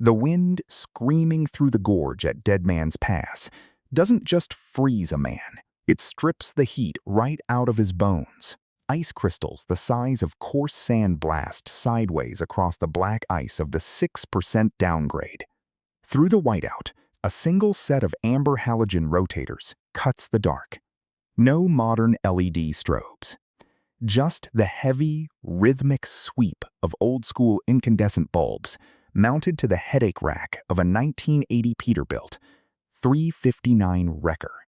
The wind screaming through the gorge at Dead Man's Pass doesn't just freeze a man, it strips the heat right out of his bones. Ice crystals the size of coarse sand blast sideways across the black ice of the 6% downgrade. Through the whiteout, a single set of amber halogen rotators cuts the dark. No modern LED strobes. Just the heavy, rhythmic sweep of old-school incandescent bulbs mounted to the headache rack of a 1980 Peterbilt 359 Wrecker.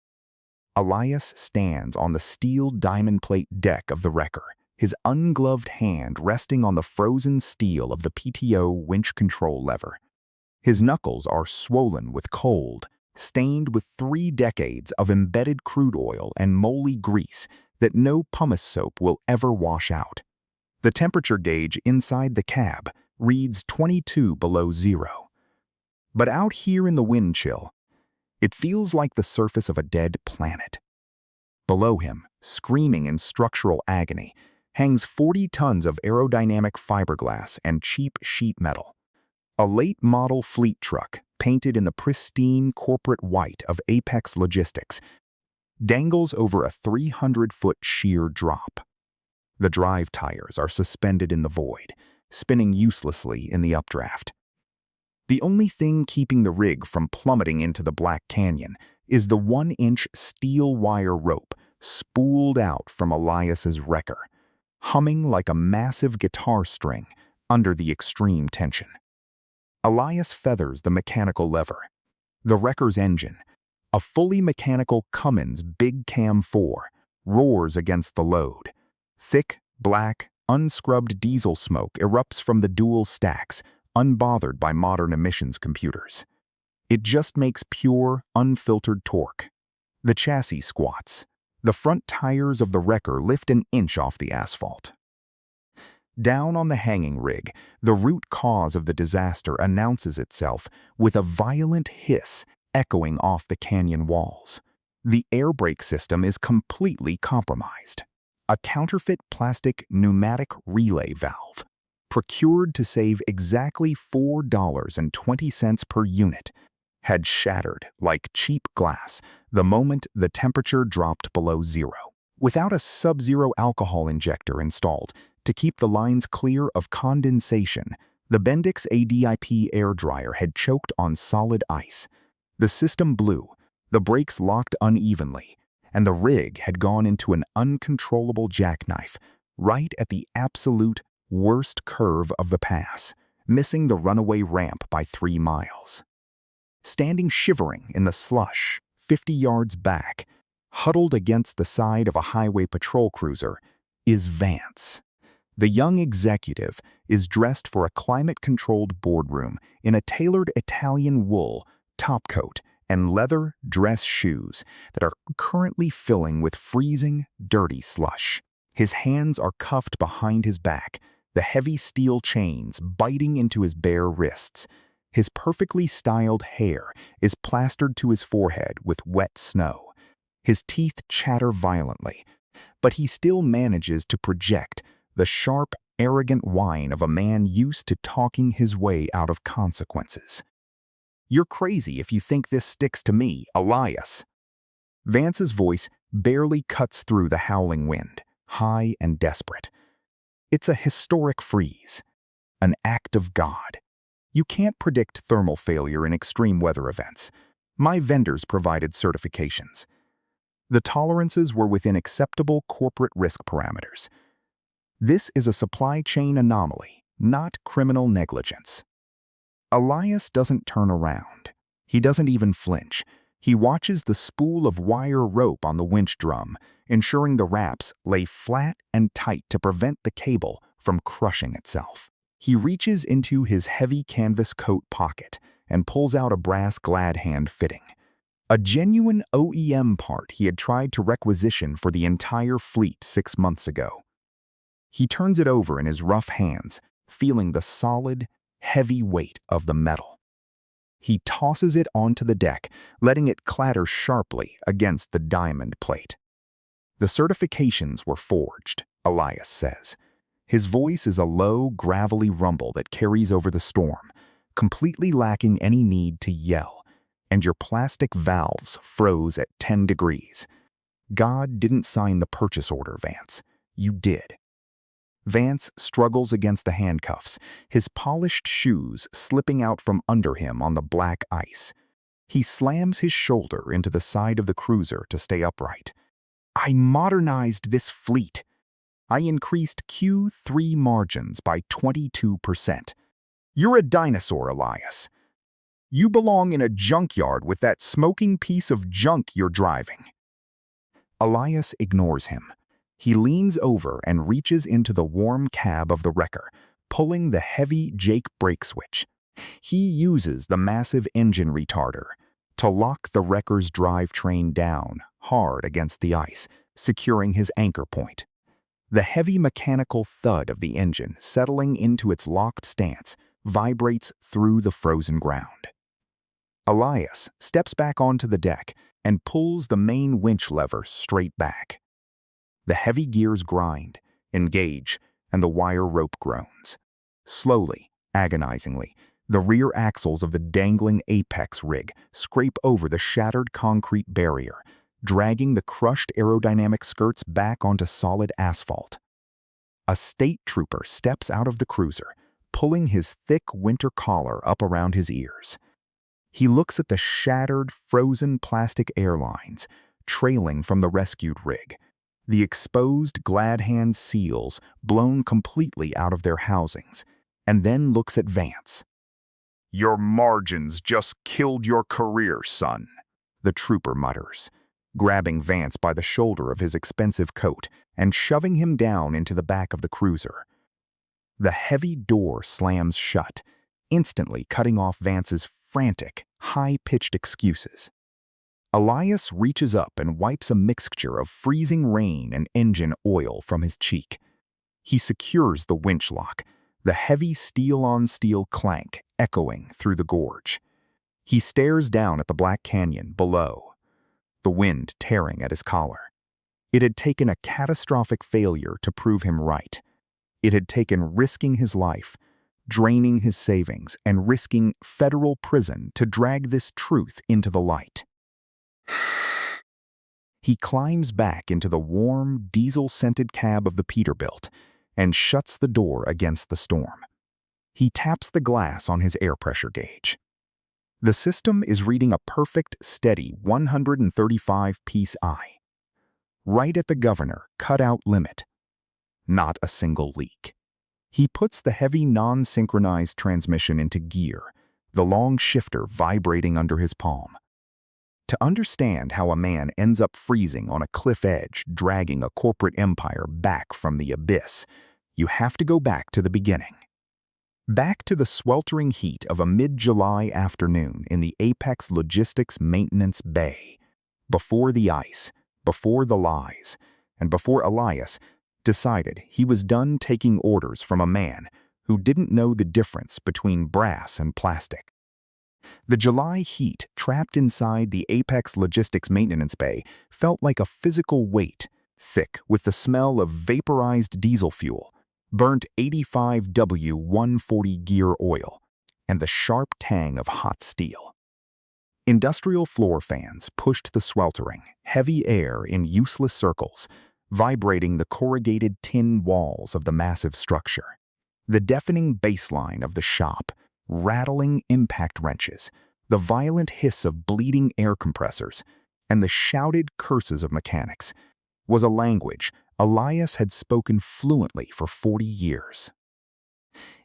Elias stands on the steel diamond plate deck of the Wrecker, his ungloved hand resting on the frozen steel of the PTO winch control lever. His knuckles are swollen with cold, stained with 3 decades of embedded crude oil and moly grease that no pumice soap will ever wash out. The temperature gauge inside the cab reads 22 below zero. But out here in the wind chill, it feels like the surface of a dead planet. Below him, screaming in structural agony, hangs 40 tons of aerodynamic fiberglass and cheap sheet metal. A late-model fleet truck, painted in the pristine corporate white of Apex Logistics, dangles over a 300-foot sheer drop. The drive tires are suspended in the void, spinning uselessly in the updraft. The only thing keeping the rig from plummeting into the Black Canyon is the 1-inch steel wire rope spooled out from Elias's Wrecker, humming like a massive guitar string under the extreme tension. Elias feathers the mechanical lever. The Wrecker's engine, a fully mechanical Cummins Big Cam 4, roars against the load. Thick, black, unscrubbed diesel smoke erupts from the dual stacks, unbothered by modern emissions computers. It just makes pure, unfiltered torque. The chassis squats. The front tires of the Wrecker lift an inch off the asphalt. Down on the hanging rig, the root cause of the disaster announces itself with a violent hiss echoing off the canyon walls. The air brake system is completely compromised. A counterfeit plastic pneumatic relay valve, procured to save exactly $4.20 per unit, had shattered like cheap glass the moment the temperature dropped below zero. Without a sub-zero alcohol injector installed to keep the lines clear of condensation, the Bendix ADIP air dryer had choked on solid ice. The system blew, the brakes locked unevenly, and the rig had gone into an uncontrollable jackknife right at the absolute worst curve of the pass, missing the runaway ramp by 3 miles. Standing shivering in the slush 50 yards back, huddled against the side of a highway patrol cruiser, is Vance. The young executive is dressed for a climate-controlled boardroom in a tailored Italian wool topcoat and leather dress shoes that are currently filling with freezing, dirty slush. His hands are cuffed behind his back, the heavy steel chains biting into his bare wrists. His perfectly styled hair is plastered to his forehead with wet snow. His teeth chatter violently, but he still manages to project the sharp, arrogant whine of a man used to talking his way out of consequences. "You're crazy if you think this sticks to me, Elias." Vance's voice barely cuts through the howling wind, high and desperate. It's a historic freeze, an act of God. You can't predict thermal failure in extreme weather events. My vendors provided certifications. The tolerances were within acceptable corporate risk parameters. This is a supply chain anomaly, not criminal negligence. Elias doesn't turn around. He doesn't even flinch. He watches the spool of wire rope on the winch drum, ensuring the wraps lay flat and tight to prevent the cable from crushing itself. He reaches into his heavy canvas coat pocket and pulls out a brass glad hand fitting. A genuine OEM part he had tried to requisition for the entire fleet 6 months ago. He turns it over in his rough hands, feeling the solid, heavy weight of the metal. He tosses it onto the deck, letting it clatter sharply against the diamond plate. The certifications were forged, Elias says. His voice is a low, gravelly rumble that carries over the storm, completely lacking any need to yell, and your plastic valves froze at 10 degrees. God didn't sign the purchase order, Vance. You did. Vance struggles against the handcuffs, his polished shoes slipping out from under him on the black ice. He slams his shoulder into the side of the cruiser to stay upright. I modernized this fleet. I increased Q3 margins by 22%. You're a dinosaur, Elias. You belong in a junkyard with that smoking piece of junk you're driving. Elias ignores him. He leans over and reaches into the warm cab of the wrecker, pulling the heavy Jake brake switch. He uses the massive engine retarder to lock the wrecker's drivetrain down hard against the ice, securing his anchor point. The heavy mechanical thud of the engine settling into its locked stance vibrates through the frozen ground. Elias steps back onto the deck and pulls the main winch lever straight back. The heavy gears grind, engage, and the wire rope groans. Slowly, agonizingly, the rear axles of the dangling apex rig scrape over the shattered concrete barrier, dragging the crushed aerodynamic skirts back onto solid asphalt. A state trooper steps out of the cruiser, pulling his thick winter collar up around his ears. He looks at the shattered, frozen plastic airlines trailing from the rescued rig, the exposed glad hand seals blown completely out of their housings, and then looks at Vance. Your margins just killed your career, son, the trooper mutters, grabbing Vance by the shoulder of his expensive coat and shoving him down into the back of the cruiser. The heavy door slams shut, instantly cutting off Vance's frantic, high-pitched excuses. Elias reaches up and wipes a mixture of freezing rain and engine oil from his cheek. He secures the winch lock, the heavy steel-on-steel clank echoing through the gorge. He stares down at the black canyon below, the wind tearing at his collar. It had taken a catastrophic failure to prove him right. It had taken risking his life, draining his savings, and risking federal prison to drag this truth into the light. He climbs back into the warm, diesel-scented cab of the Peterbilt and shuts the door against the storm. He taps the glass on his air pressure gauge. The system is reading a perfect, steady 135 psi. Right at the governor cut-out limit. Not a single leak. He puts the heavy non-synchronized transmission into gear, the long shifter vibrating under his palm. To understand how a man ends up freezing on a cliff edge, dragging a corporate empire back from the abyss, you have to go back to the beginning. Back to the sweltering heat of a mid-July afternoon in the Apex Logistics Maintenance Bay, before the ice, before the lies, and before Elias decided he was done taking orders from a man who didn't know the difference between brass and plastic. The July heat trapped inside the Apex Logistics Maintenance Bay felt like a physical weight, thick with the smell of vaporized diesel fuel, burnt 85W140 gear oil, and the sharp tang of hot steel. Industrial floor fans pushed the sweltering, heavy air in useless circles, vibrating the corrugated tin walls of the massive structure. The deafening bassline of the shop, rattling impact wrenches, the violent hiss of bleeding air compressors, and the shouted curses of mechanics was a language Elias had spoken fluently for 40 years.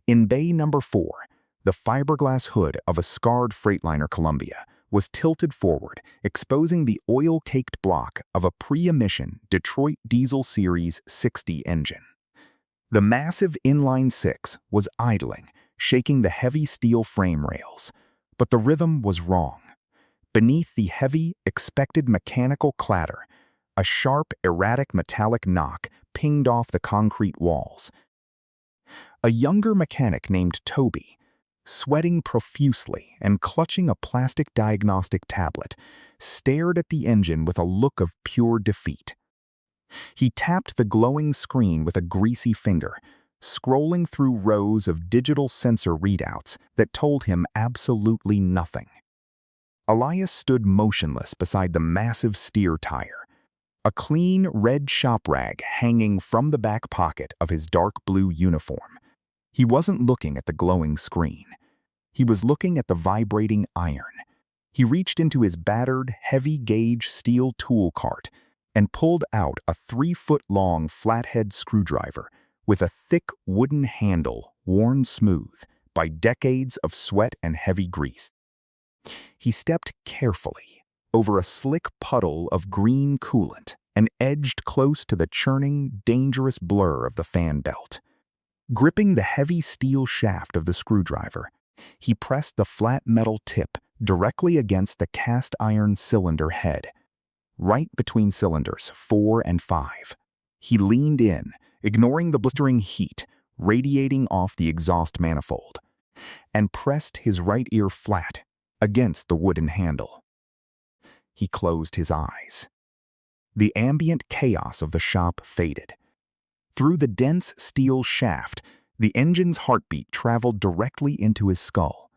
In Bay Number 4, the fiberglass hood of a scarred Freightliner Columbia was tilted forward, exposing the oil-caked block of a pre-emission Detroit Diesel Series 60 engine. The massive inline-six was idling, shaking the heavy steel frame rails, but the rhythm was wrong. Beneath the heavy, expected mechanical clatter, a sharp, erratic metallic knock pinged off the concrete walls. A younger mechanic named Toby, sweating profusely and clutching a plastic diagnostic tablet, stared at the engine with a look of pure defeat. He tapped the glowing screen with a greasy finger, scrolling through rows of digital sensor readouts that told him absolutely nothing. Elias stood motionless beside the massive steer tire, a clean red shop rag hanging from the back pocket of his dark blue uniform. He wasn't looking at the glowing screen. He was looking at the vibrating iron. He reached into his battered, heavy-gauge steel tool cart and pulled out a 3-foot-long flathead screwdriver with a thick wooden handle worn smooth by decades of sweat and heavy grease. He stepped carefully over a slick puddle of green coolant and edged close to the churning, dangerous blur of the fan belt. Gripping the heavy steel shaft of the screwdriver, he pressed the flat metal tip directly against the cast iron cylinder head, right between cylinders 4 and 5. He leaned in, ignoring the blistering heat radiating off the exhaust manifold, and pressed his right ear flat against the wooden handle. He closed his eyes. The ambient chaos of the shop faded. Through the dense steel shaft, the engine's heartbeat traveled directly into his skull.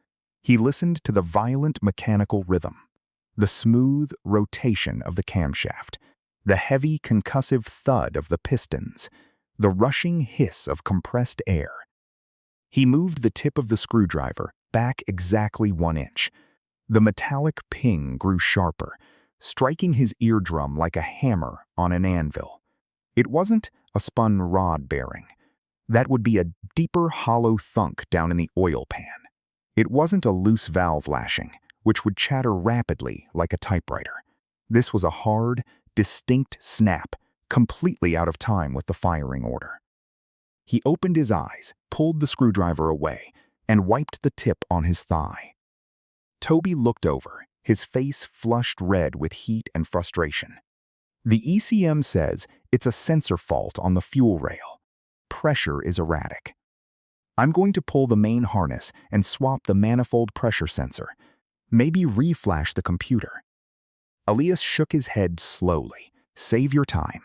He listened to the violent mechanical rhythm, the smooth rotation of the camshaft, the heavy concussive thud of the pistons, the rushing hiss of compressed air. He moved the tip of the screwdriver back exactly 1 inch. The metallic ping grew sharper, striking his eardrum like a hammer on an anvil. It wasn't a spun rod bearing. That would be a deeper hollow thunk down in the oil pan. It wasn't a loose valve lashing, which would chatter rapidly like a typewriter. This was a hard, distinct snap, completely out of time with the firing order. He opened his eyes, pulled the screwdriver away, and wiped the tip on his thigh. Toby looked over, his face flushed red with heat and frustration. The ECM says it's a sensor fault on the fuel rail. Pressure is erratic. I'm going to pull the main harness and swap the manifold pressure sensor. Maybe reflash the computer. Elias shook his head slowly. Save your time.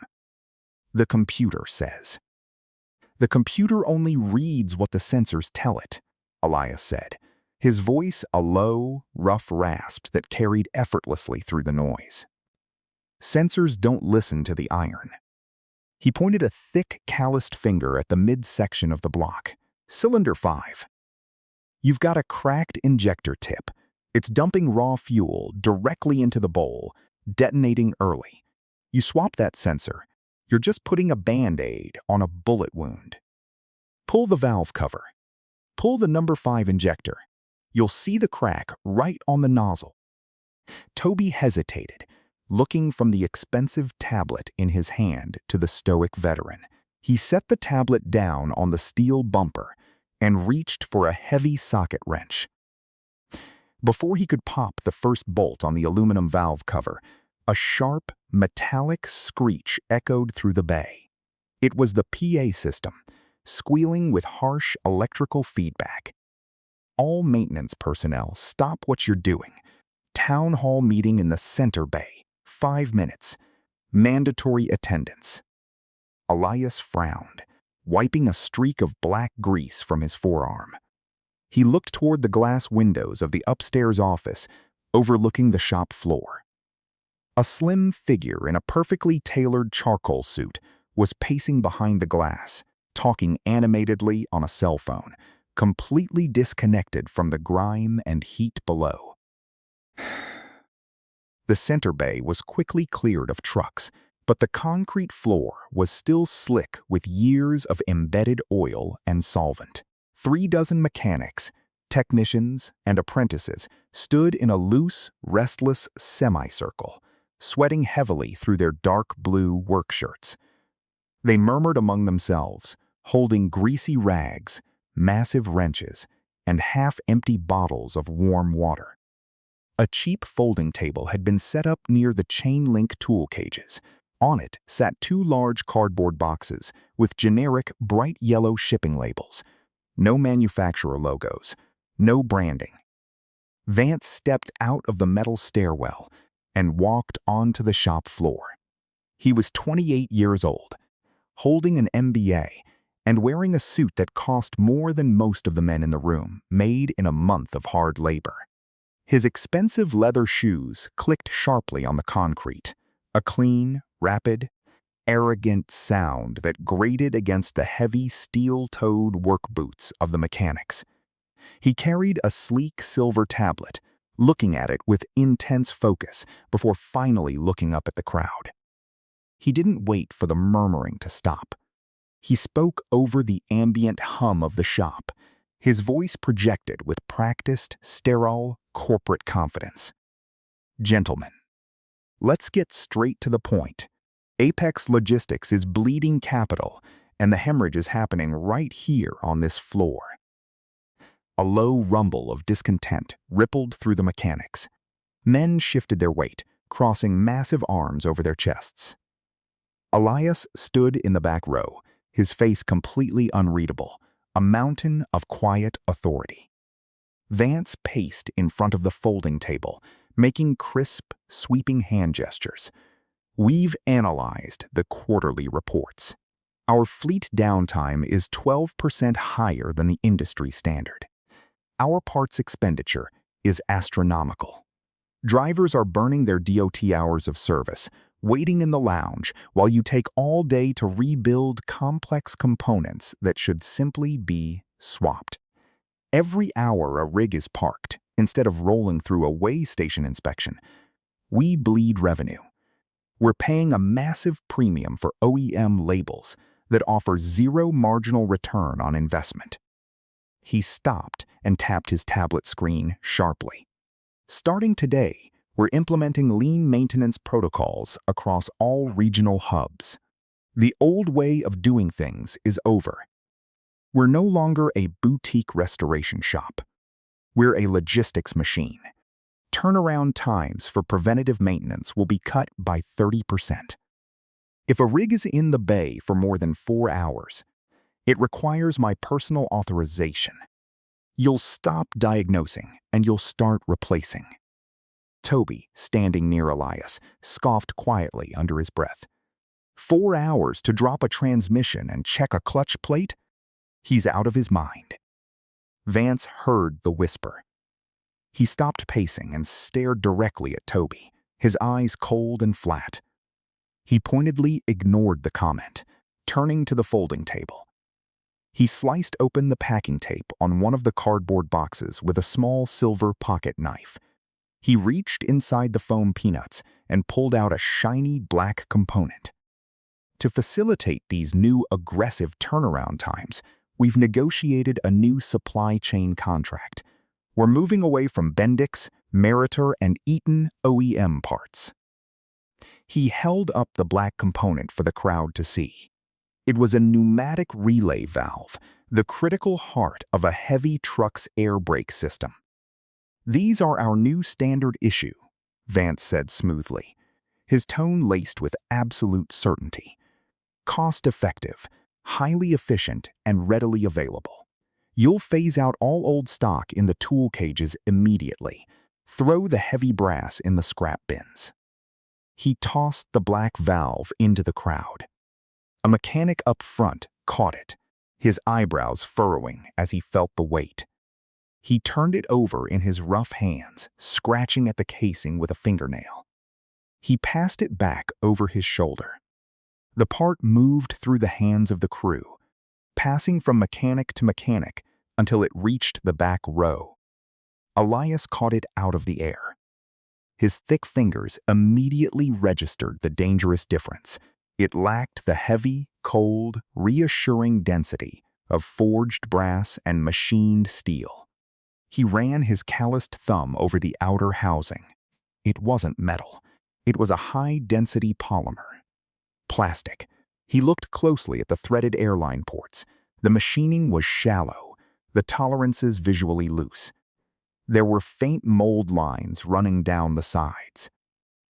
The computer says. The computer only reads what the sensors tell it, Elias said, his voice a low, rough rasp that carried effortlessly through the noise. Sensors don't listen to the iron. He pointed a thick, calloused finger at the midsection of the block. Cylinder 5. You've got a cracked injector tip. It's dumping raw fuel directly into the bowl, detonating early. You swap that sensor, you're just putting a Band-Aid on a bullet wound. Pull the valve cover. Pull the number 5 injector. You'll see the crack right on the nozzle. Toby hesitated, looking from the expensive tablet in his hand to the stoic veteran. He set the tablet down on the steel bumper and reached for a heavy socket wrench. Before he could pop the first bolt on the aluminum valve cover, a sharp, metallic screech echoed through the bay. It was the PA system, squealing with harsh electrical feedback. All maintenance personnel, stop what you're doing. Town hall meeting in the center bay. 5 minutes. Mandatory attendance. Elias frowned, wiping a streak of black grease from his forearm. He looked toward the glass windows of the upstairs office, overlooking the shop floor. A slim figure in a perfectly tailored charcoal suit was pacing behind the glass, talking animatedly on a cell phone, completely disconnected from the grime and heat below. The center bay was quickly cleared of trucks, but the concrete floor was still slick with years of embedded oil and solvent. 3 dozen mechanics, technicians, and apprentices stood in a loose, restless semicircle, sweating heavily through their dark blue work shirts. They murmured among themselves, holding greasy rags, massive wrenches, and half-empty bottles of warm water. A cheap folding table had been set up near the chain-link tool cages. On it sat 2 large cardboard boxes with generic bright yellow shipping labels. No manufacturer logos, no branding. Vance stepped out of the metal stairwell and walked onto the shop floor. He was 28 years old, holding an MBA, and wearing a suit that cost more than most of the men in the room, made in a month of hard labor. His expensive leather shoes clicked sharply on the concrete, a clean, rapid, arrogant sound that grated against the heavy steel-toed work boots of the mechanics. He carried a sleek silver tablet, looking at it with intense focus before finally looking up at the crowd. He didn't wait for the murmuring to stop. He spoke over the ambient hum of the shop, his voice projected with practiced, sterile, corporate confidence. "Gentlemen, let's get straight to the point. Apex Logistics is bleeding capital, and the hemorrhage is happening right here on this floor." A low rumble of discontent rippled through the mechanics. Men shifted their weight, crossing massive arms over their chests. Elias stood in the back row, his face completely unreadable, a mountain of quiet authority. Vance paced in front of the folding table, making crisp, sweeping hand gestures. "We've analyzed the quarterly reports. Our fleet downtime is 12% higher than the industry standard. Our parts expenditure is astronomical. Drivers are burning their DOT hours of service, waiting in the lounge while you take all day to rebuild complex components that should simply be swapped. Every hour a rig is parked, instead of rolling through a weigh station inspection, we bleed revenue. We're paying a massive premium for OEM labels that offer zero marginal return on investment." He stopped and tapped his tablet screen sharply. "Starting today, we're implementing lean maintenance protocols across all regional hubs. The old way of doing things is over. We're no longer a boutique restoration shop. We're a logistics machine. Turnaround times for preventative maintenance will be cut by 30%. If a rig is in the bay for more than 4 hours, it requires my personal authorization. You'll stop diagnosing and you'll start replacing." Toby, standing near Elias, scoffed quietly under his breath. 4 hours to drop a transmission and check a clutch plate? He's out of his mind. Vance heard the whisper. He stopped pacing and stared directly at Toby, his eyes cold and flat. He pointedly ignored the comment, turning to the folding table. He sliced open the packing tape on one of the cardboard boxes with a small silver pocket knife. He reached inside the foam peanuts and pulled out a shiny black component. To facilitate these new aggressive turnaround times, we've negotiated a new supply chain contract. We're moving away from Bendix, Meritor, and Eaton OEM parts. He held up the black component for the crowd to see. It was a pneumatic relay valve, the critical heart of a heavy truck's air brake system. "These are our new standard issue," Vance said smoothly, his tone laced with absolute certainty. "Cost-effective, highly efficient, and readily available. You'll phase out all old stock in the tool cages immediately. Throw the heavy brass in the scrap bins." He tossed the black valve into the crowd. A mechanic up front caught it, his eyebrows furrowing as he felt the weight. He turned it over in his rough hands, scratching at the casing with a fingernail. He passed it back over his shoulder. The part moved through the hands of the crew, passing from mechanic to mechanic until it reached the back row. Elias caught it out of the air. His thick fingers immediately registered the dangerous difference. It lacked the heavy, cold, reassuring density of forged brass and machined steel. He ran his calloused thumb over the outer housing. It wasn't metal. It was a high-density polymer. Plastic. He looked closely at the threaded airline ports. The machining was shallow, the tolerances visually loose. There were faint mold lines running down the sides.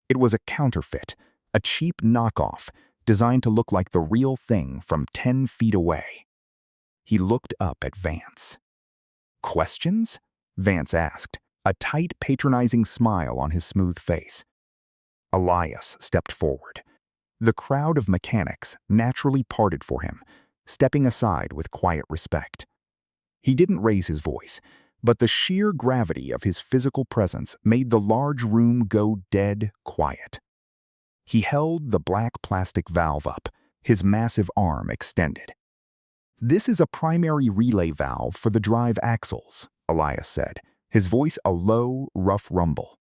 It was a counterfeit, a cheap knockoff, designed to look like the real thing from 10 feet away. He looked up at Vance. "Questions?" Vance asked, a tight, patronizing smile on his smooth face. Elias stepped forward. The crowd of mechanics naturally parted for him, stepping aside with quiet respect. He didn't raise his voice, but the sheer gravity of his physical presence made the large room go dead quiet. He held the black plastic valve up, his massive arm extended. "This is a primary relay valve for the drive axles," Elias said, his voice a low, rough rumble.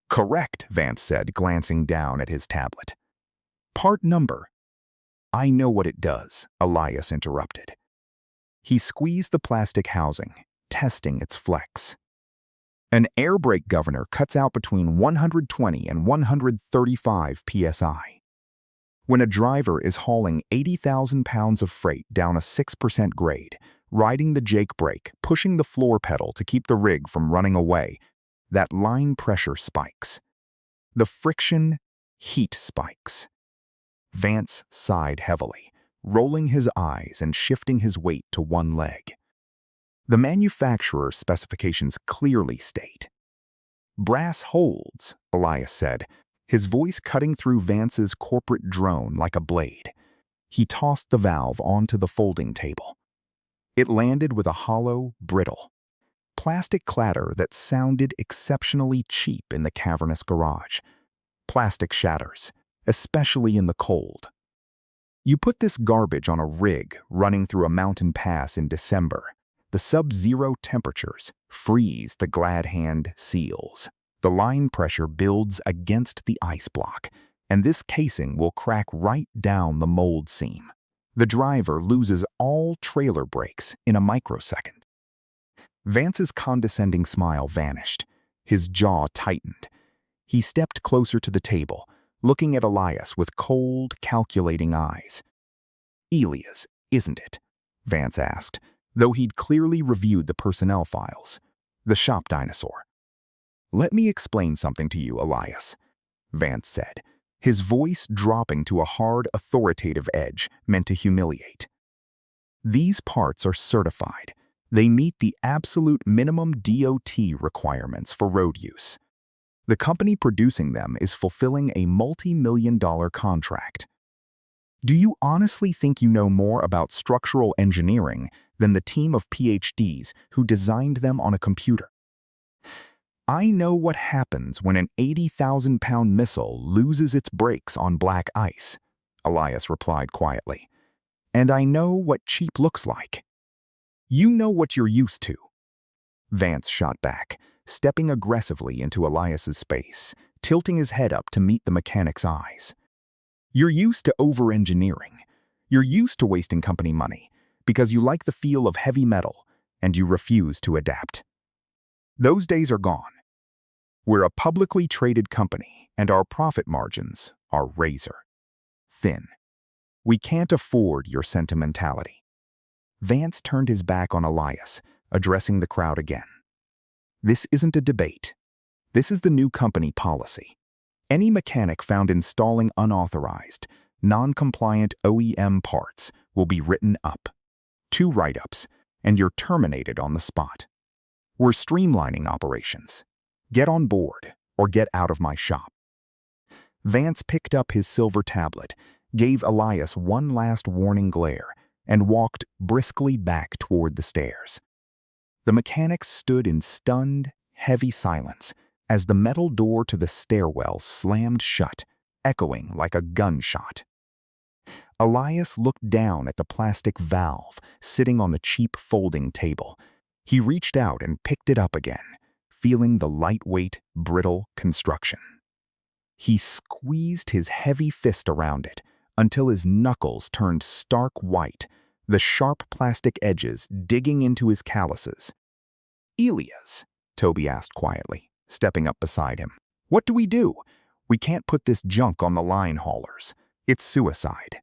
"Correct," Vance said, glancing down at his tablet. "Part number." "I know what it does," Elias interrupted. He squeezed the plastic housing, testing its flex. "An air brake governor cuts out between 120 and 135 psi. When a driver is hauling 80,000 pounds of freight down a 6% grade, riding the jake brake, pushing the floor pedal to keep the rig from running away, that line pressure spikes. The friction, heat spikes." Vance sighed heavily, rolling his eyes and shifting his weight to one leg. "The manufacturer's specifications clearly state." "Brass holds," Elias said, his voice cutting through Vance's corporate drone like a blade. He tossed the valve onto the folding table. It landed with a hollow, brittle, plastic clatter that sounded exceptionally cheap in the cavernous garage. Plastic shatters, especially in the cold. "You put this garbage on a rig running through a mountain pass in December. The sub-zero temperatures freeze the glad hand seals. The line pressure builds against the ice block, and this casing will crack right down the mold seam. The driver loses all trailer brakes in a microsecond." Vance's condescending smile vanished. His jaw tightened. He stepped closer to the table, looking at Elias with cold, calculating eyes. "Elias, isn't it?" Vance asked, though he'd clearly reviewed the personnel files. "The shop dinosaur." "Let me explain something to you, Elias," Vance said, his voice dropping to a hard, authoritative edge meant to humiliate. "These parts are certified. They meet the absolute minimum DOT requirements for road use. The company producing them is fulfilling a multi-million-dollar contract. Do you honestly think you know more about structural engineering than the team of PhDs who designed them on a computer?" "I know what happens when an 80,000-pound missile loses its brakes on black ice," Elias replied quietly. "And I know what cheap looks like." "You know what you're used to." Vance shot back, stepping aggressively into Elias's space, tilting his head up to meet the mechanic's eyes. "You're used to over-engineering. You're used to wasting company money because you like the feel of heavy metal and you refuse to adapt. Those days are gone. We're a publicly traded company and our profit margins are razor thin. We can't afford your sentimentality." Vance turned his back on Elias, addressing the crowd again. "This isn't a debate. This is the new company policy. Any mechanic found installing unauthorized, non-compliant OEM parts will be written up. 2 write-ups, and you're terminated on the spot. We're streamlining operations. Get on board or get out of my shop." Vance picked up his silver tablet, gave Elias one last warning glare, and walked briskly back toward the stairs. The mechanics stood in stunned, heavy silence as the metal door to the stairwell slammed shut, echoing like a gunshot. Elias looked down at the plastic valve sitting on the cheap folding table. He reached out and picked it up again, feeling the lightweight, brittle construction. He squeezed his heavy fist around it until his knuckles turned stark white, the sharp plastic edges digging into his calluses. "Elias," Toby asked quietly, stepping up beside him, "what do we do? We can't put this junk on the line haulers. It's suicide."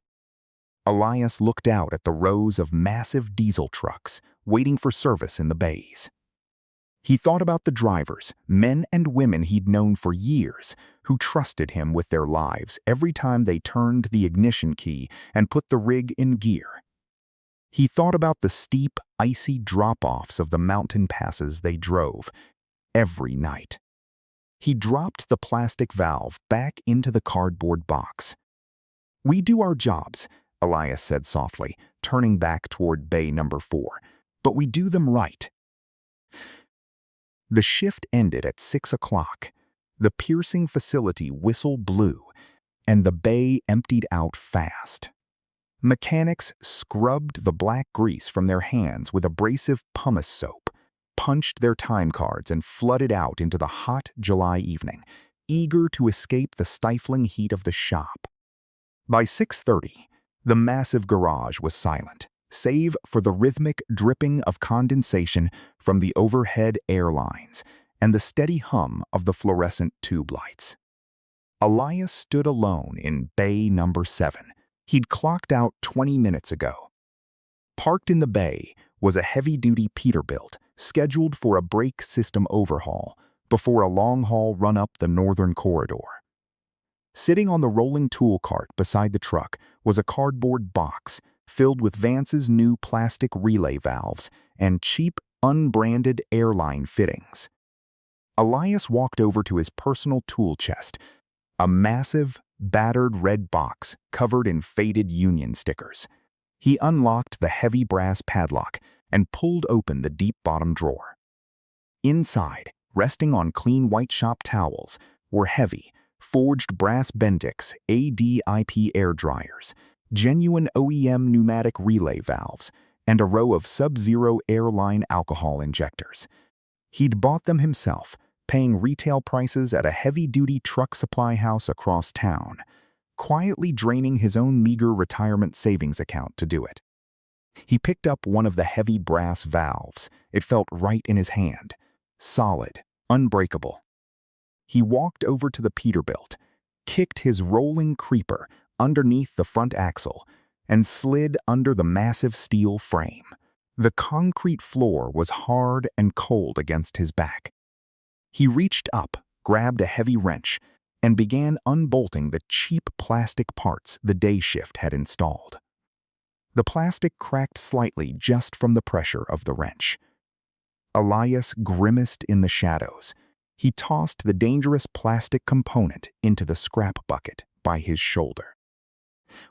Elias looked out at the rows of massive diesel trucks waiting for service in the bays. He thought about the drivers, men and women he'd known for years, who trusted him with their lives every time they turned the ignition key and put the rig in gear. He thought about the steep, icy drop-offs of the mountain passes they drove every night. He dropped the plastic valve back into the cardboard box. "We do our jobs," Elias said softly, turning back toward bay number 4. But we do them right. The shift ended at 6 o'clock. The piercing facility whistle blew, and the bay emptied out fast. Mechanics scrubbed the black grease from their hands with abrasive pumice soap, punched their time cards, and flooded out into the hot July evening, eager to escape the stifling heat of the shop. By 6:30, the massive garage was silent, save for the rhythmic dripping of condensation from the overhead air lines and the steady hum of the fluorescent tube lights. Elias stood alone in bay number 7. He'd clocked out 20 minutes ago. Parked in the bay was a heavy-duty Peterbilt scheduled for a brake system overhaul before a long-haul run up the northern corridor. Sitting on the rolling tool cart beside the truck was a cardboard box filled with Vance's new plastic relay valves and cheap, unbranded airline fittings. Elias walked over to his personal tool chest, a massive, battered red box covered in faded Union stickers. He unlocked the heavy brass padlock and pulled open the deep bottom drawer. Inside, resting on clean white shop towels, were heavy, forged brass Bendix ADIP air dryers, genuine OEM pneumatic relay valves, and a row of Sub-Zero airline alcohol injectors. He'd bought them himself, paying retail prices at a heavy-duty truck supply house across town, quietly draining his own meager retirement savings account to do it. He picked up one of the heavy brass valves. It felt right in his hand, solid, unbreakable. He walked over to the Peterbilt, kicked his rolling creeper underneath the front axle, and slid under the massive steel frame. The concrete floor was hard and cold against his back. He reached up, grabbed a heavy wrench, and began unbolting the cheap plastic parts the day shift had installed. The plastic cracked slightly just from the pressure of the wrench. Elias grimaced in the shadows. He tossed the dangerous plastic component into the scrap bucket by his shoulder.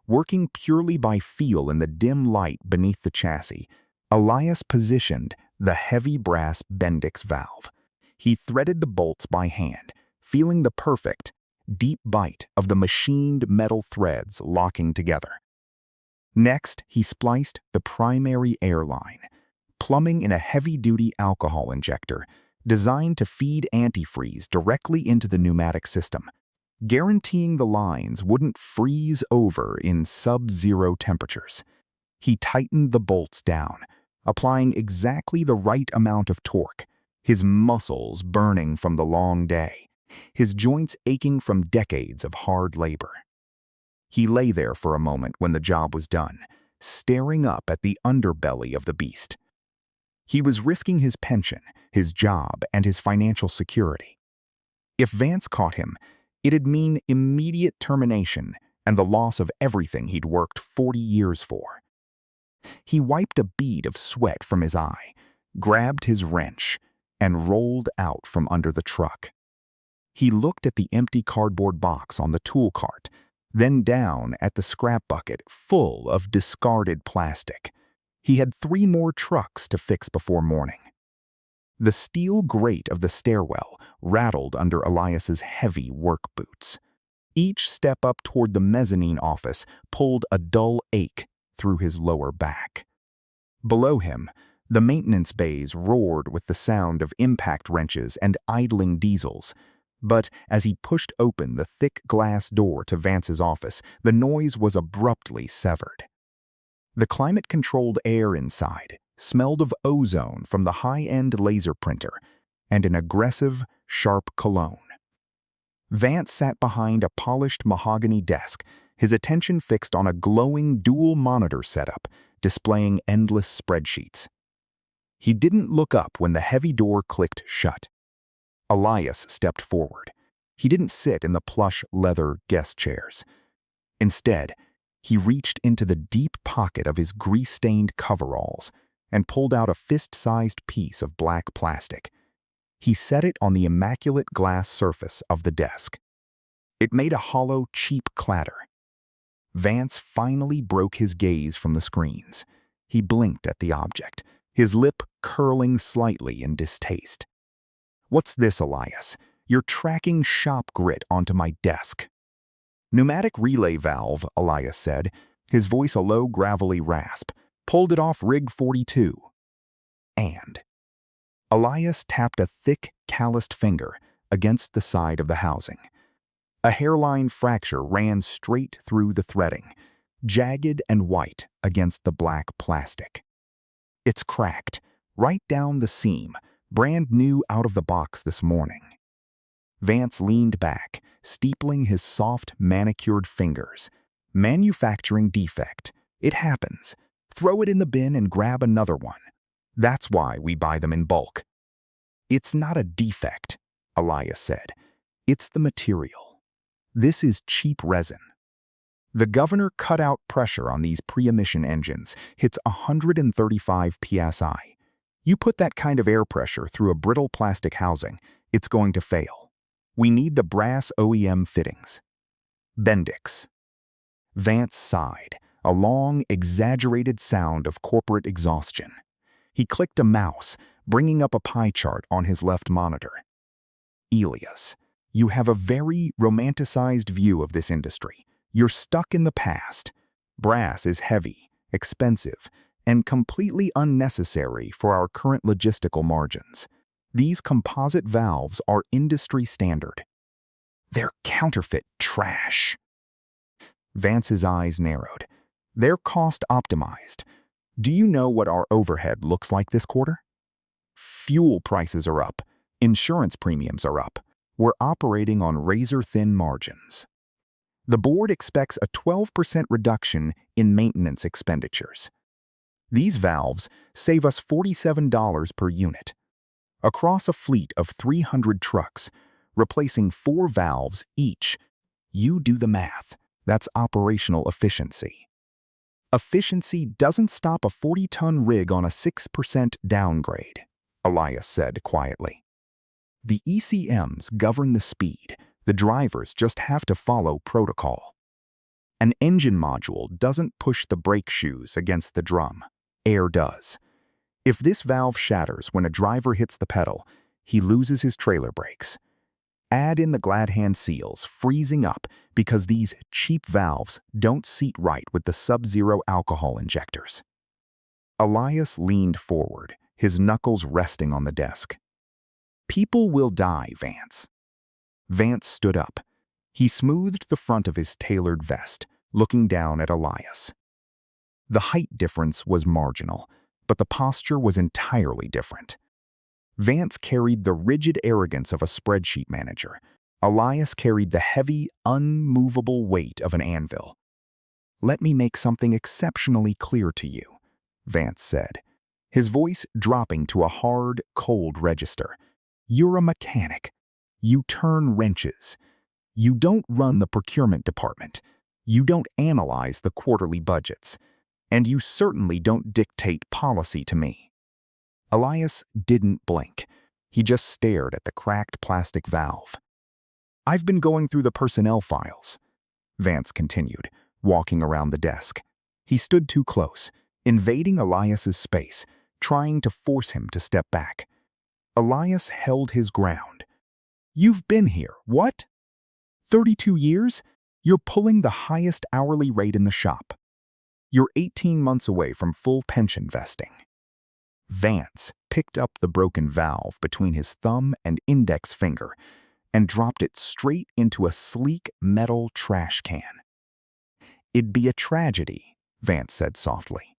Working purely by feel in the dim light beneath the chassis, Elias positioned the heavy brass Bendix valve. He threaded the bolts by hand, feeling the perfect, deep bite of the machined metal threads locking together. Next, he spliced the primary air line, plumbing in a heavy-duty alcohol injector designed to feed antifreeze directly into the pneumatic system, guaranteeing the lines wouldn't freeze over in sub-zero temperatures. He tightened the bolts down, applying exactly the right amount of torque, his muscles burning from the long day, his joints aching from decades of hard labor. He lay there for a moment when the job was done, staring up at the underbelly of the beast. He was risking his pension, his job, and his financial security. If Vance caught him, it'd mean immediate termination and the loss of everything he'd worked 40 years for. He wiped a bead of sweat from his eye, grabbed his wrench, and rolled out from under the truck. He looked at the empty cardboard box on the tool cart, then down at the scrap bucket full of discarded plastic. He had 3 more trucks to fix before morning. The steel grate of the stairwell rattled under Elias's heavy work boots. Each step up toward the mezzanine office pulled a dull ache through his lower back. Below him, the maintenance bays roared with the sound of impact wrenches and idling diesels. But as he pushed open the thick glass door to Vance's office, the noise was abruptly severed. The climate-controlled air inside smelled of ozone from the high-end laser printer and an aggressive, sharp cologne. Vance sat behind a polished mahogany desk, his attention fixed on a glowing dual-monitor setup displaying endless spreadsheets. He didn't look up when the heavy door clicked shut. Elias stepped forward. He didn't sit in the plush leather guest chairs. Instead, he reached into the deep pocket of his grease-stained coveralls and pulled out a fist-sized piece of black plastic. He set it on the immaculate glass surface of the desk. It made a hollow, cheap clatter. Vance finally broke his gaze from the screens. He blinked at the object, his lip curling slightly in distaste. "What's this, Elias? You're tracking shop grit onto my desk." "Pneumatic relay valve," Elias said, his voice a low, gravelly rasp. "Pulled it off rig 42. And Elias tapped a thick, calloused finger against the side of the housing. A hairline fracture ran straight through the threading, jagged and white against the black plastic. "It's cracked, right down the seam, brand new out of the box this morning." Vance leaned back, steepling his soft, manicured fingers. "Manufacturing defect. It happens. Throw it in the bin and grab another one. That's why we buy them in bulk." "It's not a defect," Elias said. "It's the material. This is cheap resin. The governor cut out pressure on these pre-emission engines, hits 135 psi. You put that kind of air pressure through a brittle plastic housing, it's going to fail. We need the brass OEM fittings." Bendix. Vance sighed, a long, exaggerated sound of corporate exhaustion. He clicked a mouse, bringing up a pie chart on his left monitor. "Elias, you have a very romanticized view of this industry. You're stuck in the past. Brass is heavy, expensive, and completely unnecessary for our current logistical margins. These composite valves are industry standard." "They're counterfeit trash." Vance's eyes narrowed. "They're cost optimized. Do you know what our overhead looks like this quarter? Fuel prices are up. Insurance premiums are up. We're operating on razor-thin margins. The board expects a 12% reduction in maintenance expenditures. These valves save us $47 per unit. Across a fleet of 300 trucks, replacing 4 valves each. You do the math. That's operational efficiency." "Efficiency doesn't stop a 40-ton rig on a 6% downgrade," Elias said quietly. "The ECMs govern the speed. The drivers just have to follow protocol. An engine module doesn't push the brake shoes against the drum. Air does. If this valve shatters when a driver hits the pedal, he loses his trailer brakes. Add in the glad-hand seals freezing up because these cheap valves don't seat right with the sub-zero alcohol injectors." Elias leaned forward, his knuckles resting on the desk. "People will die, Vance." Vance stood up. He smoothed the front of his tailored vest, looking down at Elias. The height difference was marginal, but the posture was entirely different. Vance carried the rigid arrogance of a spreadsheet manager. Elias carried the heavy, unmovable weight of an anvil. "Let me make something exceptionally clear to you," Vance said, his voice dropping to a hard, cold register. "You're a mechanic. You turn wrenches. You don't run the procurement department. You don't analyze the quarterly budgets. And you certainly don't dictate policy to me." Elias didn't blink. He just stared at the cracked plastic valve. "I've been going through the personnel files," Vance continued, walking around the desk. He stood too close, invading Elias's space, trying to force him to step back. Elias held his ground. "You've been here, what? 32 years? You're pulling the highest hourly rate in the shop. You're 18 months away from full pension vesting." Vance picked up the broken valve between his thumb and index finger and dropped it straight into a sleek metal trash can. "It'd be a tragedy," Vance said softly,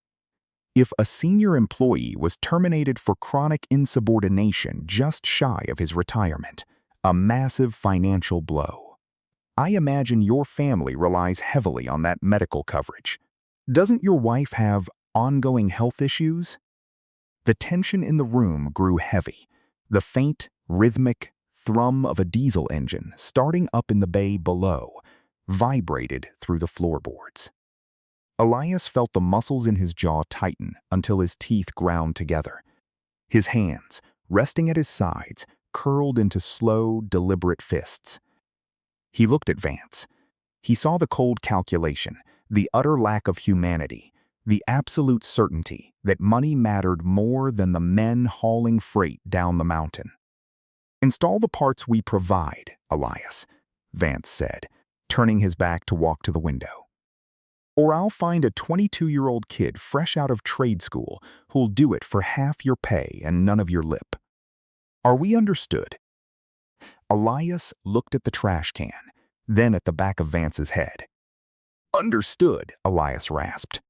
"if a senior employee was terminated for chronic insubordination just shy of his retirement. A massive financial blow. I imagine your family relies heavily on that medical coverage. Doesn't your wife have ongoing health issues?" The tension in the room grew heavy. The faint, rhythmic thrum of a diesel engine starting up in the bay below vibrated through the floorboards. Elias felt the muscles in his jaw tighten until his teeth ground together. His hands, resting at his sides, curled into slow, deliberate fists. He looked at Vance. He saw the cold calculation, the utter lack of humanity, the absolute certainty that money mattered more than the men hauling freight down the mountain. "Install the parts we provide, Elias," Vance said, turning his back to walk to the window. "Or I'll find a 22-year-old kid fresh out of trade school who'll do it for half your pay and none of your lip. Are we understood?" Elias looked at the trash can, then at the back of Vance's head. "Understood," Elias rasped.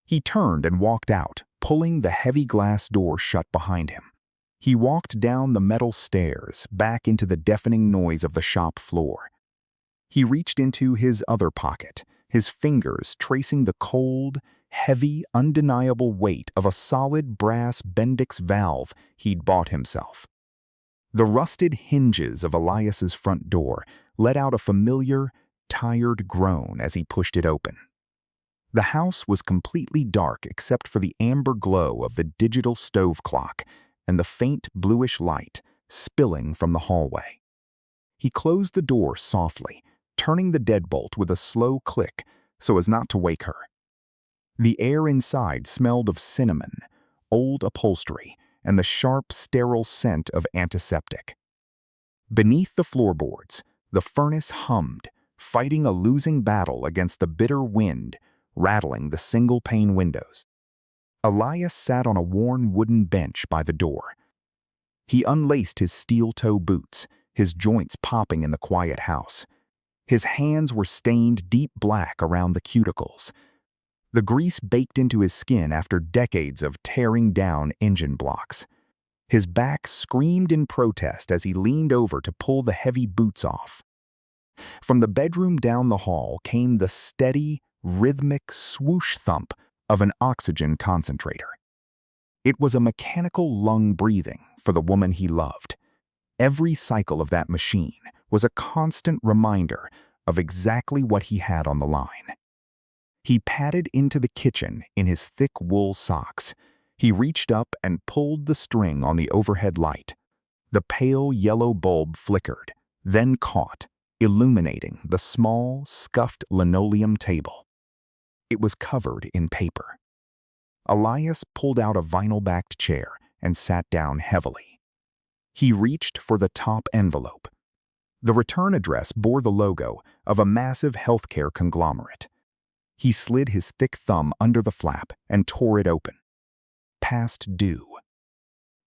He turned and walked out, pulling the heavy glass door shut behind him. He walked down the metal stairs, back into the deafening noise of the shop floor. He reached into his other pocket, his fingers tracing the cold, heavy, undeniable weight of a solid brass Bendix valve he'd bought himself. The rusted hinges of Elias's front door let out a familiar, tired groan as he pushed it open. The house was completely dark except for the amber glow of the digital stove clock and the faint bluish light spilling from the hallway. He closed the door softly, turning the deadbolt with a slow click so as not to wake her. The air inside smelled of cinnamon, old upholstery, and the sharp, sterile scent of antiseptic. Beneath the floorboards, the furnace hummed, fighting a losing battle against the bitter wind, rattling the single-pane windows. Elias sat on a worn wooden bench by the door. He unlaced his steel-toe boots, his joints popping in the quiet house. His hands were stained deep black around the cuticles. The grease baked into his skin after decades of tearing down engine blocks. His back screamed in protest as he leaned over to pull the heavy boots off. From the bedroom down the hall came the steady, rhythmic swoosh thump of an oxygen concentrator. It was a mechanical lung breathing for the woman he loved. Every cycle of that machine was a constant reminder of exactly what he had on the line. He padded into the kitchen in his thick wool socks. He reached up and pulled the string on the overhead light. The pale yellow bulb flickered, then caught, illuminating the small, scuffed linoleum table. It was covered in paper. Elias pulled out a vinyl-backed chair and sat down heavily. He reached for the top envelope. The return address bore the logo of a massive healthcare conglomerate. He slid his thick thumb under the flap and tore it open. Past due.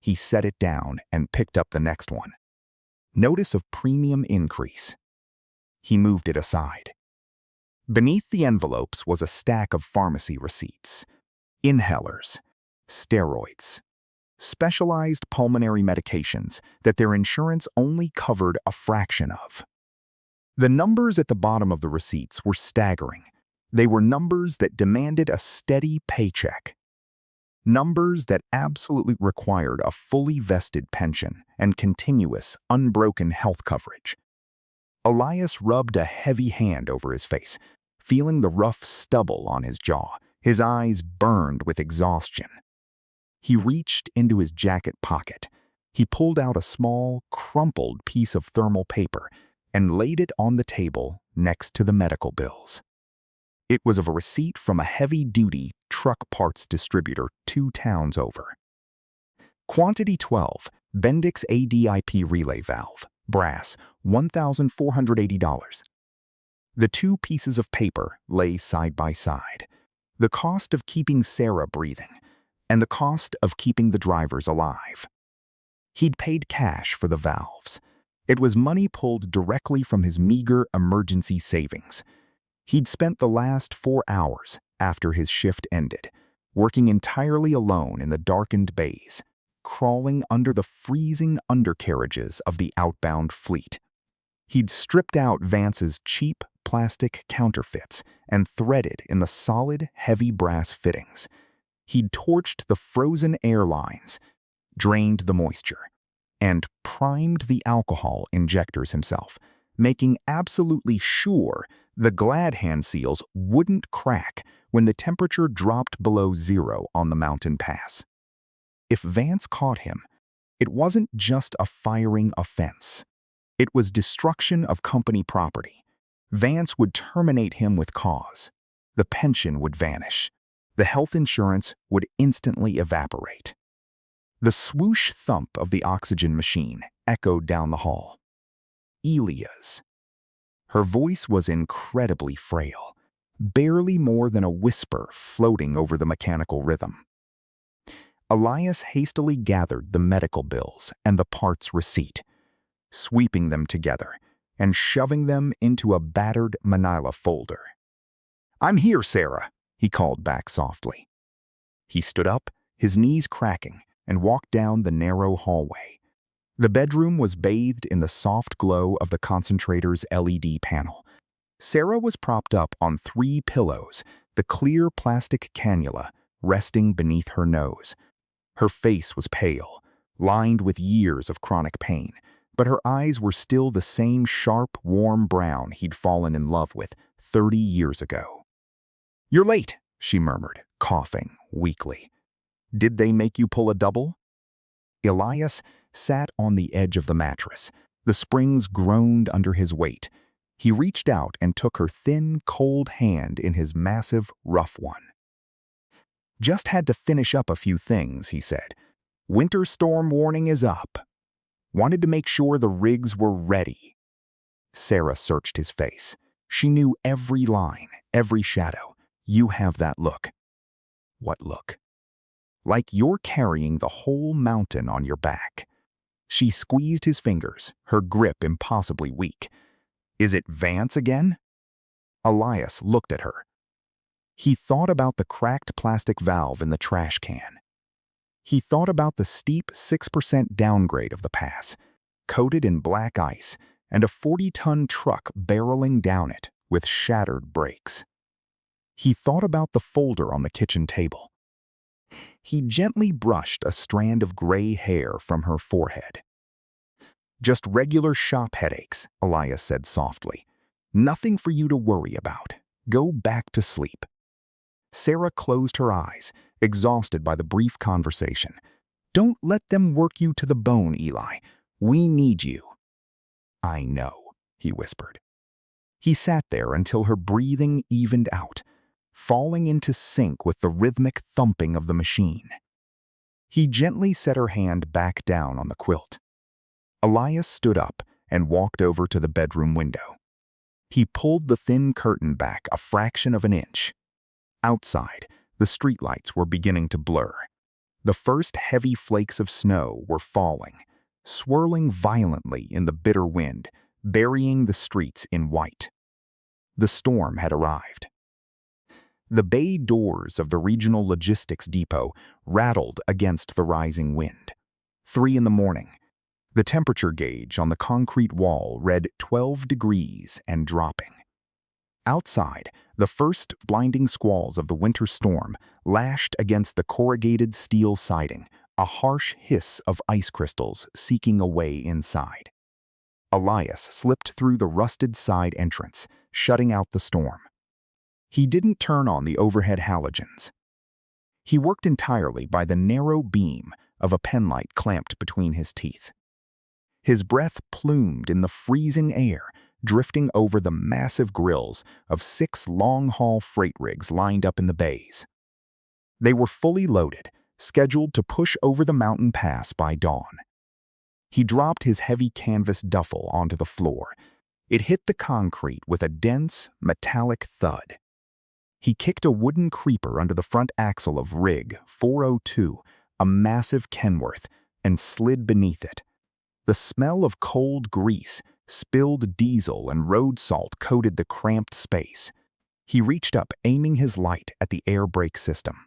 He set it down and picked up the next one. Notice of premium increase. He moved it aside. Beneath the envelopes was a stack of pharmacy receipts. Inhalers, steroids, specialized pulmonary medications that their insurance only covered a fraction of. The numbers at the bottom of the receipts were staggering. They were numbers that demanded a steady paycheck. Numbers that absolutely required a fully vested pension and continuous, unbroken health coverage. Elias rubbed a heavy hand over his face, feeling the rough stubble on his jaw. His eyes burned with exhaustion. He reached into his jacket pocket. He pulled out a small, crumpled piece of thermal paper and laid it on the table next to the medical bills. It was a receipt from a heavy-duty truck parts distributor 2 towns over. Quantity 12, Bendix ADIP relay valve, brass, $1,480. The 2 pieces of paper lay side by side. The cost of keeping Sarah breathing, and the cost of keeping the drivers alive. He'd paid cash for the valves. It was money pulled directly from his meager emergency savings. He'd spent the last 4 hours after his shift ended, working entirely alone in the darkened bays, crawling under the freezing undercarriages of the outbound fleet. He'd stripped out Vance's cheap plastic counterfeits and threaded in the solid, heavy brass fittings. He'd torched the frozen air lines, drained the moisture, and primed the alcohol injectors himself, making absolutely sure the glad hand seals wouldn't crack when the temperature dropped below 0 on the mountain pass. If Vance caught him, it wasn't just a firing offense. It was destruction of company property. Vance would terminate him with cause. The pension would vanish. The health insurance would instantly evaporate. The swoosh thump of the oxygen machine echoed down the hall. Elias. Her voice was incredibly frail, barely more than a whisper floating over the mechanical rhythm. Elias hastily gathered the medical bills and the parts receipt, sweeping them together and shoving them into a battered manila folder. "I'm here, Sarah," he called back softly. He stood up, his knees cracking, and walked down the narrow hallway. The bedroom was bathed in the soft glow of the concentrator's LED panel. Sarah was propped up on 3 pillows, the clear plastic cannula resting beneath her nose. Her face was pale, lined with years of chronic pain, but her eyes were still the same sharp, warm brown he'd fallen in love with 30 years ago. "You're late," she murmured, coughing weakly. "Did they make you pull a double?" Elias sat on the edge of the mattress. The springs groaned under his weight. He reached out and took her thin, cold hand in his massive, rough one. "Just had to finish up a few things," he said. "Winter storm warning is up. Wanted to make sure the rigs were ready." Sarah searched his face. She knew every line, every shadow. "You have that look." "What look?" "Like you're carrying the whole mountain on your back." She squeezed his fingers, her grip impossibly weak. "Is it Vance again?" Elias looked at her. He thought about the cracked plastic valve in the trash can. He thought about the steep 6% downgrade of the pass, coated in black ice, and a 40-ton truck barreling down it with shattered brakes. He thought about the folder on the kitchen table. He gently brushed a strand of gray hair from her forehead. "Just regular shop headaches," Elias said softly. "Nothing for you to worry about. Go back to sleep." Sarah closed her eyes, exhausted by the brief conversation. "Don't let them work you to the bone, Eli. We need you." "I know," he whispered. He sat there until her breathing evened out, falling into sync with the rhythmic thumping of the machine. He gently set her hand back down on the quilt. Elias stood up and walked over to the bedroom window. He pulled the thin curtain back a fraction of an inch. Outside, the streetlights were beginning to blur. The first heavy flakes of snow were falling, swirling violently in the bitter wind, burying the streets in white. The storm had arrived. The bay doors of the regional logistics depot rattled against the rising wind. 3 in the morning. The temperature gauge on the concrete wall read 12 degrees and dropping. Outside, the first blinding squalls of the winter storm lashed against the corrugated steel siding, a harsh hiss of ice crystals seeking a way inside. Elias slipped through the rusted side entrance, shutting out the storm. He didn't turn on the overhead halogens. He worked entirely by the narrow beam of a penlight clamped between his teeth. His breath plumed in the freezing air, drifting over the massive grills of 6 long-haul freight rigs lined up in the bays. They were fully loaded, scheduled to push over the mountain pass by dawn. He dropped his heavy canvas duffel onto the floor. It hit the concrete with a dense, metallic thud. He kicked a wooden creeper under the front axle of Rig 402, a massive Kenworth, and slid beneath it. The smell of cold grease, spilled diesel, and road salt coated the cramped space. He reached up, aiming his light at the air brake system.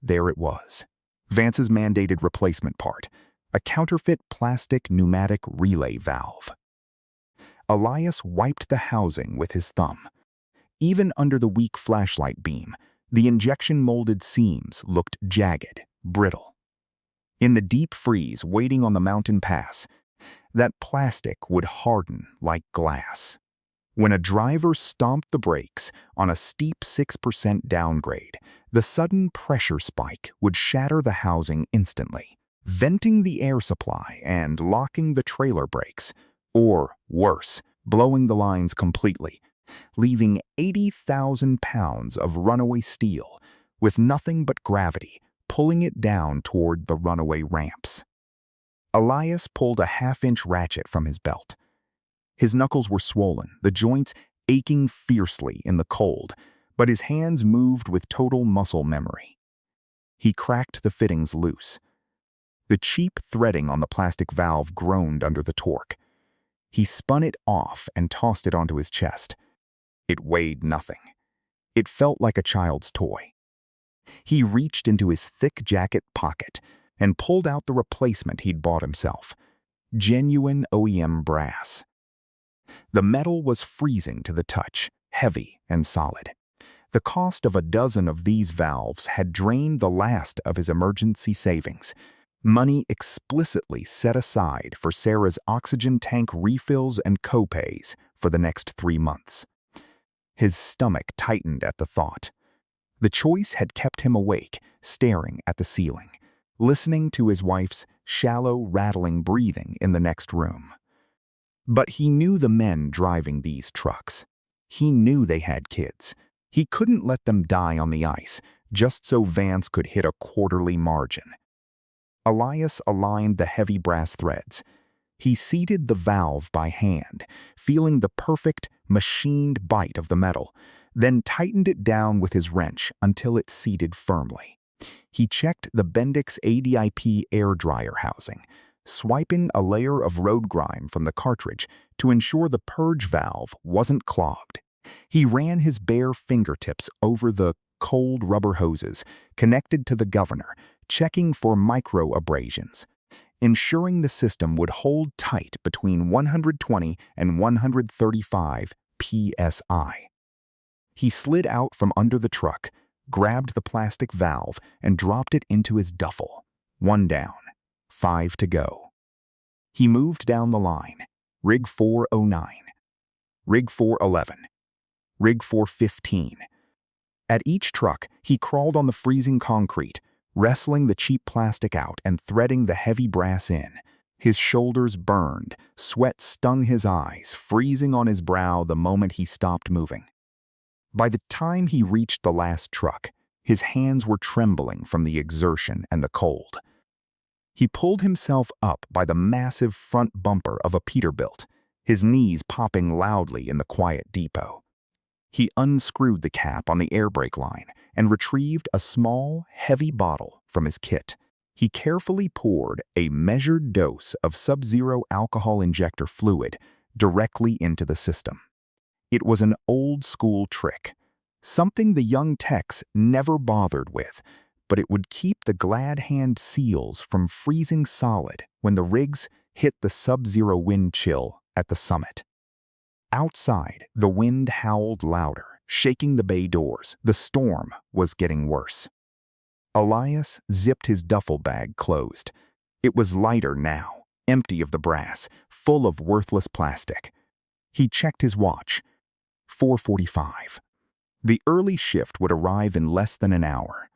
There it was, Vance's mandated replacement part, a counterfeit plastic pneumatic relay valve. Elias wiped the housing with his thumb. Even under the weak flashlight beam, the injection-molded seams looked jagged, brittle. In the deep freeze waiting on the mountain pass, that plastic would harden like glass. When a driver stomped the brakes on a steep 6% downgrade, the sudden pressure spike would shatter the housing instantly, venting the air supply and locking the trailer brakes, or worse, blowing the lines completely. leaving 80,000 pounds of runaway steel, with nothing but gravity pulling it down toward the runaway ramps. Elias pulled a half-inch ratchet from his belt. His knuckles were swollen, the joints aching fiercely in the cold, but his hands moved with total muscle memory. He cracked the fittings loose. The cheap threading on the plastic valve groaned under the torque. He spun it off and tossed it onto his chest. It weighed nothing. It felt like a child's toy. He reached into his thick jacket pocket and pulled out the replacement he'd bought himself. Genuine OEM brass. The metal was freezing to the touch, heavy and solid. The cost of a dozen of these valves had drained the last of his emergency savings, money explicitly set aside for Sarah's oxygen tank refills and copays for the next 3 months. His stomach tightened at the thought. The choice had kept him awake, staring at the ceiling, listening to his wife's shallow, rattling breathing in the next room. But he knew the men driving these trucks. He knew they had kids. He couldn't let them die on the ice, just so Vance could hit a quarterly margin. Elias aligned the heavy brass threads. He seated the valve by hand, feeling the perfect, machined bite of the metal, then tightened it down with his wrench until it seated firmly. He checked the Bendix ADIP air dryer housing, swiping a layer of road grime from the cartridge to ensure the purge valve wasn't clogged. He ran his bare fingertips over the cold rubber hoses connected to the governor, checking for micro-abrasions, ensuring the system would hold tight between 120 and 135 psi. He slid out from under the truck, grabbed the plastic valve, and dropped it into his duffel. 1 down, 5 to go. He moved down the line. Rig 409, Rig 411, Rig 415. At each truck, he crawled on the freezing concrete, wrestling the cheap plastic out and threading the heavy brass in. His shoulders burned, sweat stung his eyes, freezing on his brow the moment he stopped moving. By the time he reached the last truck, his hands were trembling from the exertion and the cold. He pulled himself up by the massive front bumper of a Peterbilt, his knees popping loudly in the quiet depot. He unscrewed the cap on the air brake line and retrieved a small, heavy bottle from his kit. He carefully poured a measured dose of sub-zero alcohol injector fluid directly into the system. It was an old-school trick, something the young techs never bothered with, but it would keep the glad-hand seals from freezing solid when the rigs hit the sub-zero wind chill at the summit. Outside, the wind howled louder, shaking the bay doors. The storm was getting worse. Elias zipped his duffel bag closed. It was lighter now, empty of the brass, full of worthless plastic. He checked his watch. 4:45. The early shift would arrive in less than an hour.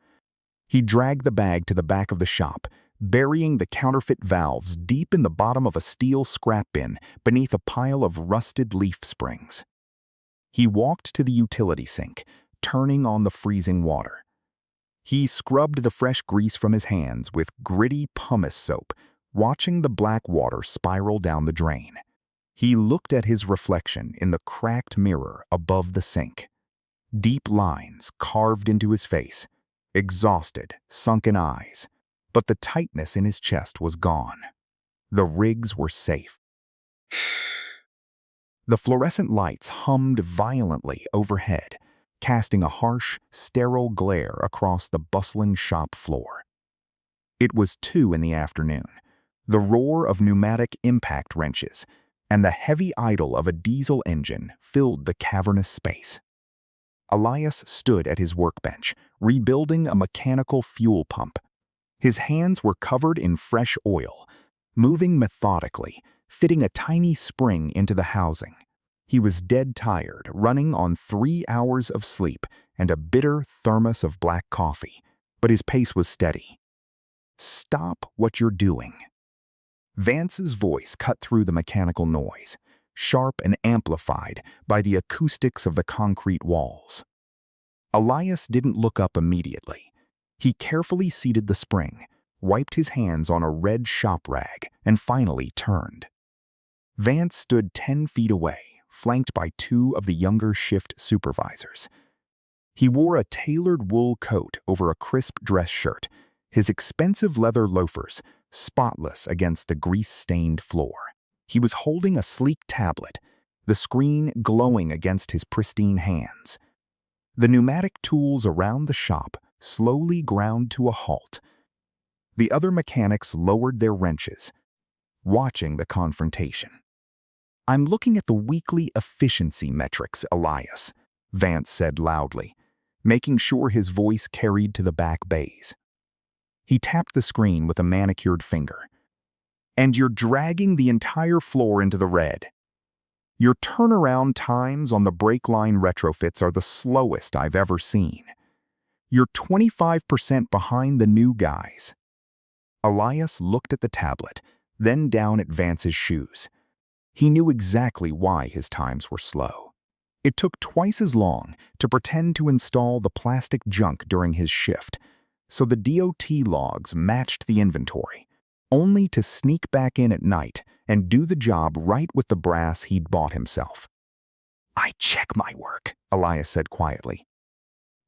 He dragged the bag to the back of the shop, burying the counterfeit valves deep in the bottom of a steel scrap bin beneath a pile of rusted leaf springs. He walked to the utility sink, turning on the freezing water. He scrubbed the fresh grease from his hands with gritty pumice soap, watching the black water spiral down the drain. He looked at his reflection in the cracked mirror above the sink. Deep lines carved into his face, exhausted, sunken eyes, but the tightness in his chest was gone. The rigs were safe. The fluorescent lights hummed violently overhead, casting a harsh, sterile glare across the bustling shop floor. It was 2 in the afternoon. The roar of pneumatic impact wrenches and the heavy idle of a diesel engine filled the cavernous space. Elias stood at his workbench, rebuilding a mechanical fuel pump. His hands were covered in fresh oil, moving methodically, fitting a tiny spring into the housing. He was dead tired, running on 3 hours of sleep and a bitter thermos of black coffee, but his pace was steady. "Stop what you're doing." Vance's voice cut through the mechanical noise. sharp and amplified by the acoustics of the concrete walls. Elias didn't look up immediately. He carefully seated the spring, wiped his hands on a red shop rag, and finally turned. Vance stood 10 feet away, flanked by two of the younger shift supervisors. He wore a tailored wool coat over a crisp dress shirt, his expensive leather loafers spotless against the grease-stained floor. He was holding a sleek tablet, the screen glowing against his pristine hands. The pneumatic tools around the shop slowly ground to a halt. The other mechanics lowered their wrenches, watching the confrontation. "I'm looking at the weekly efficiency metrics, Elias," Vance said loudly, making sure his voice carried to the back bays. He tapped the screen with a manicured finger. "And you're dragging the entire floor into the red. Your turnaround times on the brake line retrofits are the slowest I've ever seen. You're 25% behind the new guys." Elias looked at the tablet, then down at Vance's shoes. He knew exactly why his times were slow. It took twice as long to pretend to install the plastic junk during his shift, so the DOT logs matched the inventory, only to sneak back in at night and do the job right with the brass he'd bought himself. "I check my work," Elias said quietly.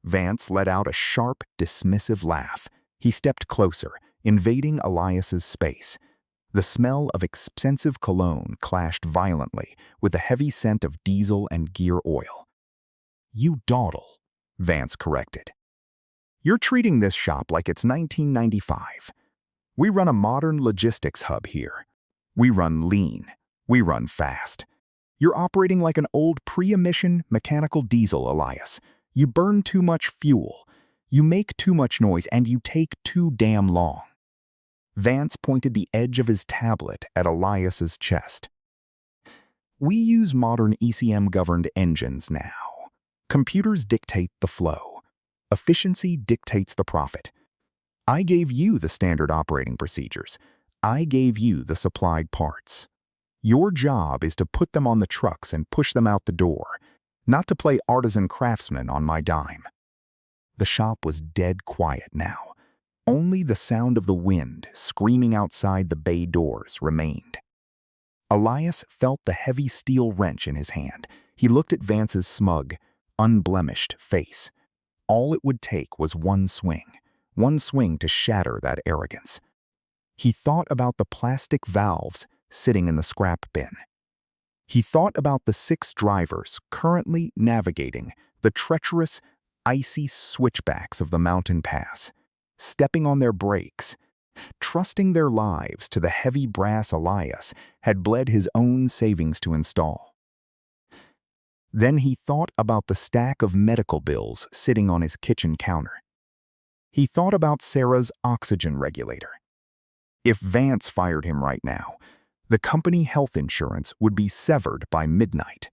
Vance let out a sharp, dismissive laugh. He stepped closer, invading Elias's space. The smell of expensive cologne clashed violently with the heavy scent of diesel and gear oil. "You dawdle," Vance corrected. "You're treating this shop like it's 1995. We run a modern logistics hub here. We run lean. We run fast. You're operating like an old pre-emission mechanical diesel, Elias. You burn too much fuel. You make too much noise, and you take too damn long." Vance pointed the edge of his tablet at Elias's chest. "We use modern ECM-governed engines now. Computers dictate the flow. Efficiency dictates the profit. I gave you the standard operating procedures. I gave you the supplied parts. Your job is to put them on the trucks and push them out the door, not to play artisan craftsman on my dime." The shop was dead quiet now. Only the sound of the wind screaming outside the bay doors remained. Elias felt the heavy steel wrench in his hand. He looked at Vance's smug, unblemished face. All it would take was one swing to shatter that arrogance. He thought about the plastic valves sitting in the scrap bin. He thought about the 6 drivers currently navigating the treacherous, icy switchbacks of the mountain pass, stepping on their brakes, trusting their lives to the heavy brass Elias had bled his own savings to install. Then he thought about the stack of medical bills sitting on his kitchen counter. He thought about Sarah's oxygen regulator. If Vance fired him right now, the company health insurance would be severed by midnight.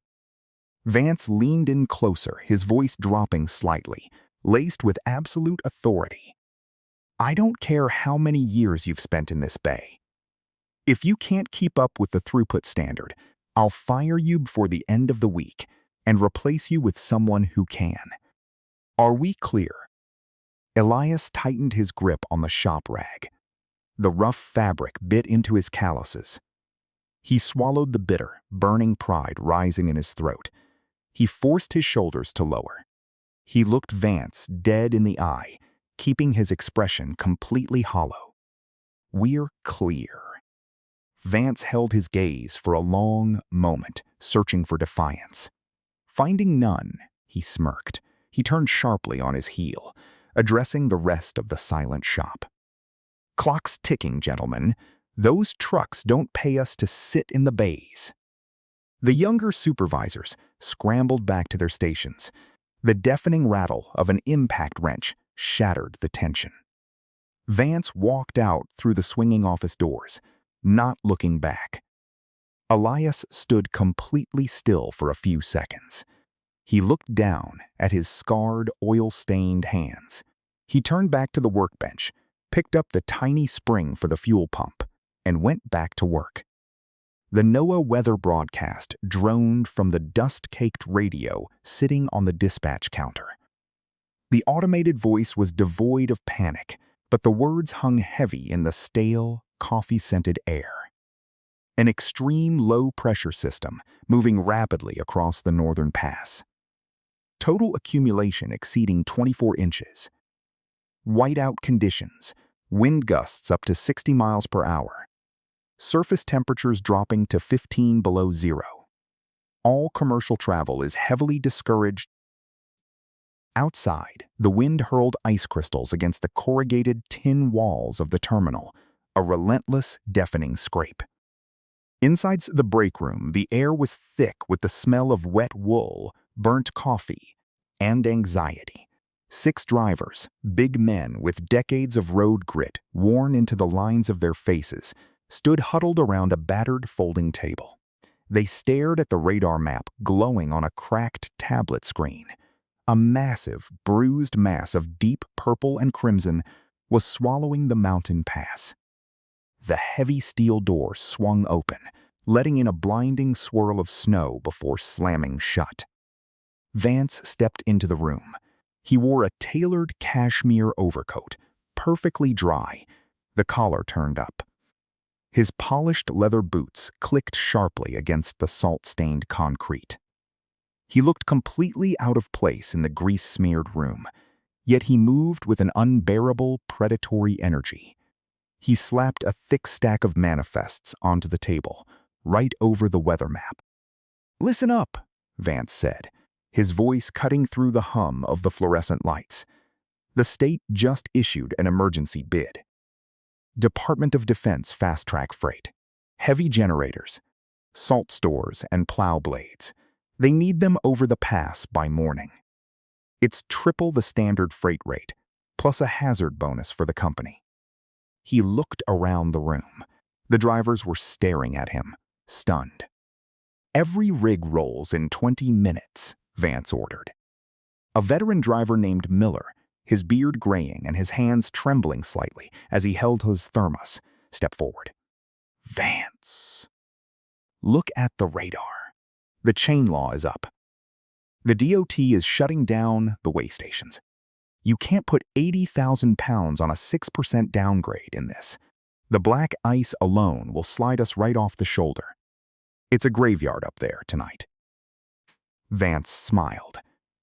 Vance leaned in closer, his voice dropping slightly, laced with absolute authority. "I don't care how many years you've spent in this bay. If you can't keep up with the throughput standard, I'll fire you before the end of the week and replace you with someone who can. Are we clear?" Elias tightened his grip on the shop rag. The rough fabric bit into his calluses. He swallowed the bitter, burning pride rising in his throat. He forced his shoulders to lower. He looked Vance dead in the eye, keeping his expression completely hollow. "We're clear." Vance held his gaze for a long moment, searching for defiance. Finding none, he smirked. He turned sharply on his heel, addressing the rest of the silent shop. "Clock's ticking, gentlemen. Those trucks don't pay us to sit in the bays." The younger supervisors scrambled back to their stations. The deafening rattle of an impact wrench shattered the tension. Vance walked out through the swinging office doors, not looking back. Elias stood completely still for a few seconds. He looked down at his scarred, oil-stained hands. He turned back to the workbench, picked up the tiny spring for the fuel pump, and went back to work. The NOAA weather broadcast droned from the dust-caked radio sitting on the dispatch counter. The automated voice was devoid of panic, but the words hung heavy in the stale, coffee-scented air. An extreme low-pressure system moving rapidly across the northern pass. Total accumulation exceeding 24 inches. Whiteout conditions, wind gusts up to 60 miles per hour. Surface temperatures dropping to 15 below zero. All commercial travel is heavily discouraged. Outside, the wind hurled ice crystals against the corrugated tin walls of the terminal, a relentless, deafening scrape. Inside the break room, the air was thick with the smell of wet wool, burnt coffee, and anxiety. 6 drivers, big men with decades of road grit worn into the lines of their faces, stood huddled around a battered folding table. They stared at the radar map glowing on a cracked tablet screen. A massive, bruised mass of deep purple and crimson was swallowing the mountain pass. The heavy steel door swung open, letting in a blinding swirl of snow before slamming shut. Vance stepped into the room. He wore a tailored cashmere overcoat, perfectly dry, the collar turned up. His polished leather boots clicked sharply against the salt-stained concrete. He looked completely out of place in the grease-smeared room, yet he moved with an unbearable, predatory energy. He slapped a thick stack of manifests onto the table, right over the weather map. "Listen up," Vance said, his voice cutting through the hum of the fluorescent lights. The state just issued an emergency bid. Department of Defense fast-track freight. Heavy generators, salt stores, and plow blades. They need them over the pass by morning. It's triple the standard freight rate, plus a hazard bonus for the company. He looked around the room. The drivers were staring at him, stunned. "Every rig rolls in 20 minutes, Vance ordered. A veteran driver named Miller, his beard graying and his hands trembling slightly as he held his thermos, stepped forward. "Vance, look at the radar. The chain law is up. The DOT is shutting down the way stations. You can't put 80,000 pounds on a 6% downgrade in this. The black ice alone will slide us right off the shoulder. It's a graveyard up there tonight." Vance smiled.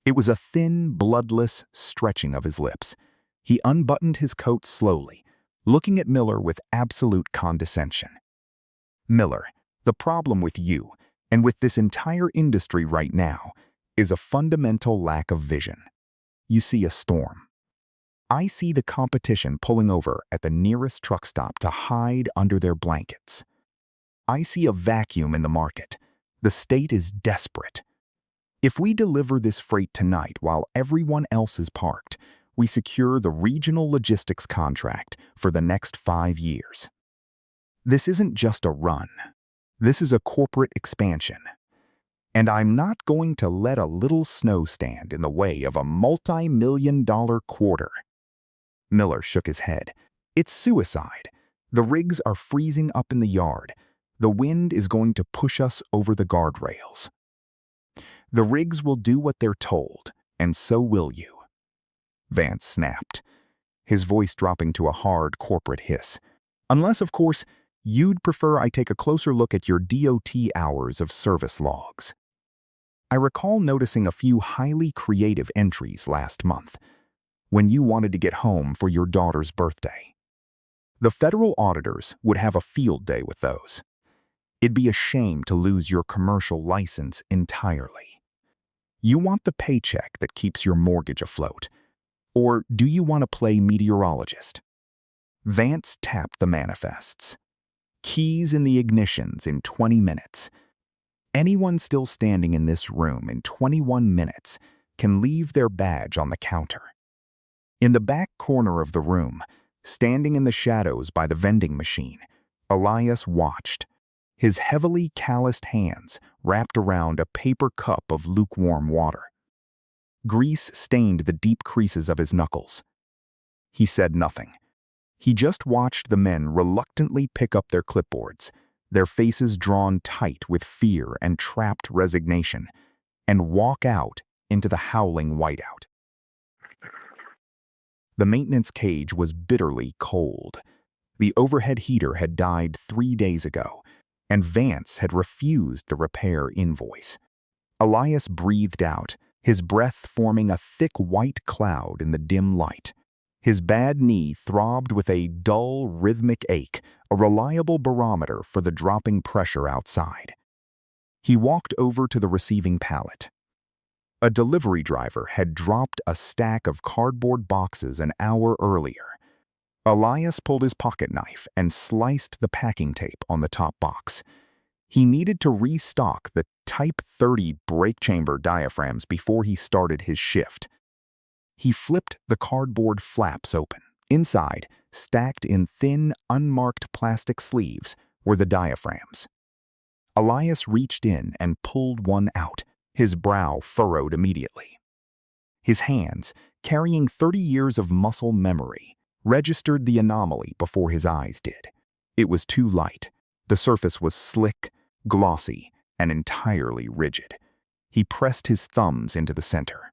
It was a thin, bloodless stretching of his lips. He unbuttoned his coat slowly, looking at Miller with absolute condescension. "Miller, the problem with you, and with this entire industry right now, is a fundamental lack of vision. You see a storm. I see the competition pulling over at the nearest truck stop to hide under their blankets. I see a vacuum in the market. The state is desperate. If we deliver this freight tonight while everyone else is parked, we secure the regional logistics contract for the next 5 years. This isn't just a run. This is a corporate expansion. And I'm not going to let a little snow stand in the way of a multi-million-dollar quarter." Miller shook his head. "It's suicide. The rigs are freezing up in the yard. The wind is going to push us over the guardrails. The rigs will do what they're told, and so will you." Vance snapped, his voice dropping to a hard corporate hiss. "Unless, of course, you'd prefer I take a closer look at your DOT hours of service logs. I recall noticing a few highly creative entries last month, when you wanted to get home for your daughter's birthday. The federal auditors would have a field day with those. It'd be a shame to lose your commercial license entirely. You want the paycheck that keeps your mortgage afloat, or do you want to play meteorologist?" Vance tapped the manifests. "Keys in the ignitions in 20 minutes. Anyone still standing in this room in 21 minutes can leave their badge on the counter." In the back corner of the room, standing in the shadows by the vending machine, Elias watched, his heavily calloused hands wrapped around a paper cup of lukewarm water. Grease stained the deep creases of his knuckles. He said nothing. He just watched the men reluctantly pick up their clipboards, their faces drawn tight with fear and trapped resignation, and walk out into the howling whiteout. The maintenance cage was bitterly cold. The overhead heater had died 3 days ago, and Vance had refused the repair invoice. Elias breathed out, his breath forming a thick white cloud in the dim light. His bad knee throbbed with a dull, rhythmic ache, a reliable barometer for the dropping pressure outside. He walked over to the receiving pallet. A delivery driver had dropped a stack of cardboard boxes an hour earlier. Elias pulled his pocket knife and sliced the packing tape on the top box. He needed to restock the Type 30 brake chamber diaphragms before he started his shift. He flipped the cardboard flaps open. Inside, stacked in thin, unmarked plastic sleeves, were the diaphragms. Elias reached in and pulled one out, his brow furrowed immediately. His hands, carrying 30 years of muscle memory, registered the anomaly before his eyes did. It was too light. The surface was slick, glossy, and entirely rigid. He pressed his thumbs into the center.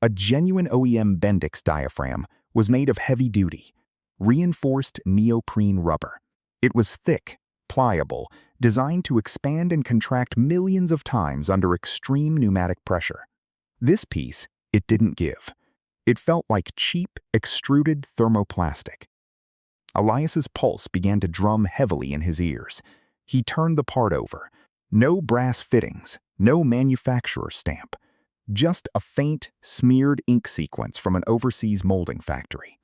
A genuine OEM Bendix diaphragm was made of heavy-duty, reinforced neoprene rubber. It was thick, pliable, designed to expand and contract millions of times under extreme pneumatic pressure. This piece, it didn't give. It felt like cheap, extruded thermoplastic. Elias's pulse began to drum heavily in his ears. He turned the part over. No brass fittings, no manufacturer stamp. Just a faint, smeared ink sequence from an overseas molding factory.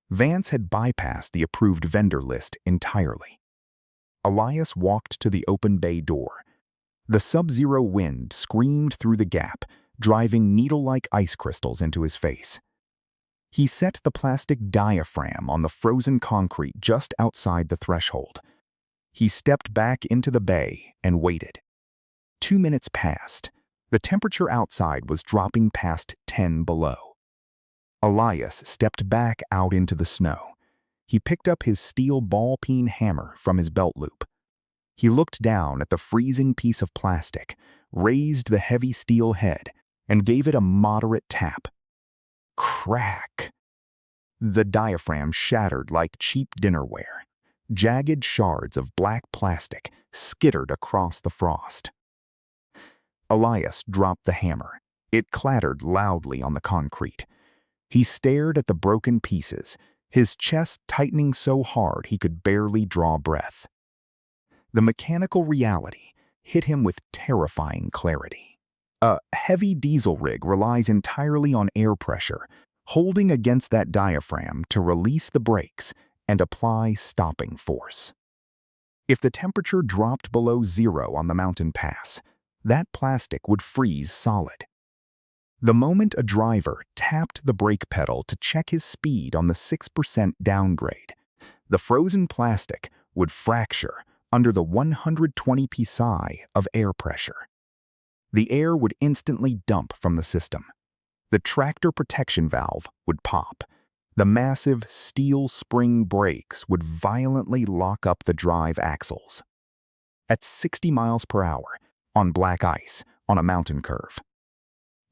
Vance had bypassed the approved vendor list entirely. Elias walked to the open bay door. The sub-zero wind screamed through the gap, driving needle-like ice crystals into his face. He set the plastic diaphragm on the frozen concrete just outside the threshold. He stepped back into the bay and waited. 2 minutes passed. The temperature outside was dropping past 10 below. Elias stepped back out into the snow. He picked up his steel ball-peen hammer from his belt loop. He looked down at the freezing piece of plastic, raised the heavy steel head, and gave it a moderate tap. Crack! The diaphragm shattered like cheap dinnerware. Jagged shards of black plastic skittered across the frost. Elias dropped the hammer. It clattered loudly on the concrete. He stared at the broken pieces, his chest tightening so hard he could barely draw breath. The mechanical reality hit him with terrifying clarity. A heavy diesel rig relies entirely on air pressure, holding against that diaphragm to release the brakes and apply stopping force. If the temperature dropped below 0 on the mountain pass, that plastic would freeze solid. The moment a driver tapped the brake pedal to check his speed on the 6% downgrade, the frozen plastic would fracture under the 120 psi of air pressure. The air would instantly dump from the system. The tractor protection valve would pop. The massive steel spring brakes would violently lock up the drive axles. At 60 miles per hour, on black ice, on a mountain curve.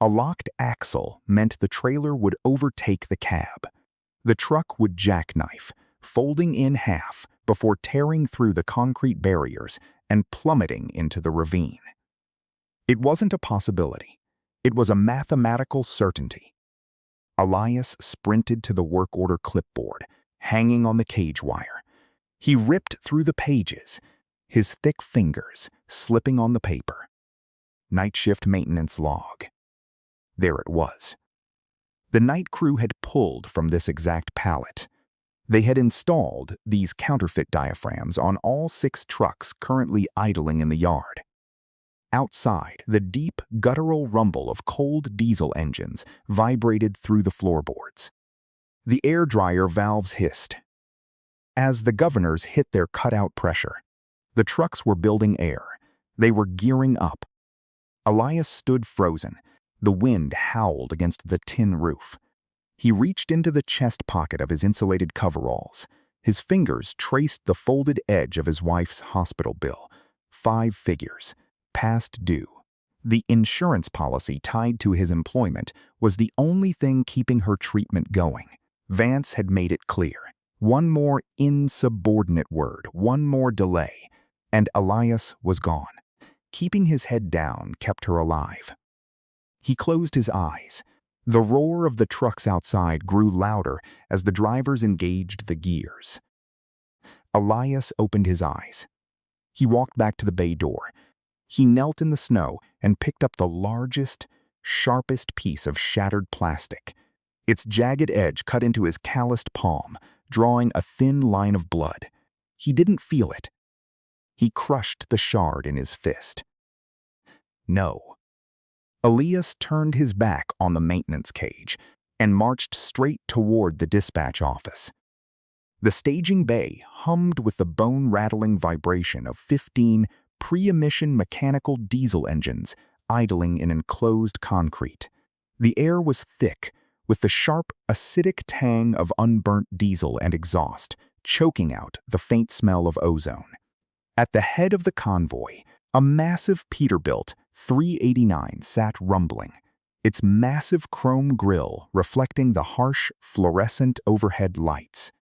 A locked axle meant the trailer would overtake the cab. The truck would jackknife, folding in half before tearing through the concrete barriers and plummeting into the ravine. It wasn't a possibility. It was a mathematical certainty. Elias sprinted to the work order clipboard, hanging on the cage wire. He ripped through the pages, his thick fingers slipping on the paper. Night shift maintenance log. There it was. The night crew had pulled from this exact pallet. They had installed these counterfeit diaphragms on all 6 trucks currently idling in the yard. Outside, the deep, guttural rumble of cold diesel engines vibrated through the floorboards. The air dryer valves hissed. As the governors hit their cutout pressure, the trucks were building air. They were gearing up. Elias stood frozen. The wind howled against the tin roof. He reached into the chest pocket of his insulated coveralls. His fingers traced the folded edge of his wife's hospital bill. 5 figures, past due. The insurance policy tied to his employment was the only thing keeping her treatment going. Vance had made it clear. One more insubordinate word, one more delay, and Elias was gone. Keeping his head down kept her alive. He closed his eyes. The roar of the trucks outside grew louder as the drivers engaged the gears. Elias opened his eyes. He walked back to the bay door. He knelt in the snow and picked up the largest, sharpest piece of shattered plastic. Its jagged edge cut into his calloused palm, drawing a thin line of blood. He didn't feel it. He crushed the shard in his fist. No. Elias turned his back on the maintenance cage and marched straight toward the dispatch office. The staging bay hummed with the bone-rattling vibration of 15 pre-emission mechanical diesel engines idling in enclosed concrete. The air was thick, with the sharp, acidic tang of unburnt diesel and exhaust, choking out the faint smell of ozone. At the head of the convoy, a massive Peterbilt 389 sat rumbling, its massive chrome grille reflecting the harsh, fluorescent overhead lights.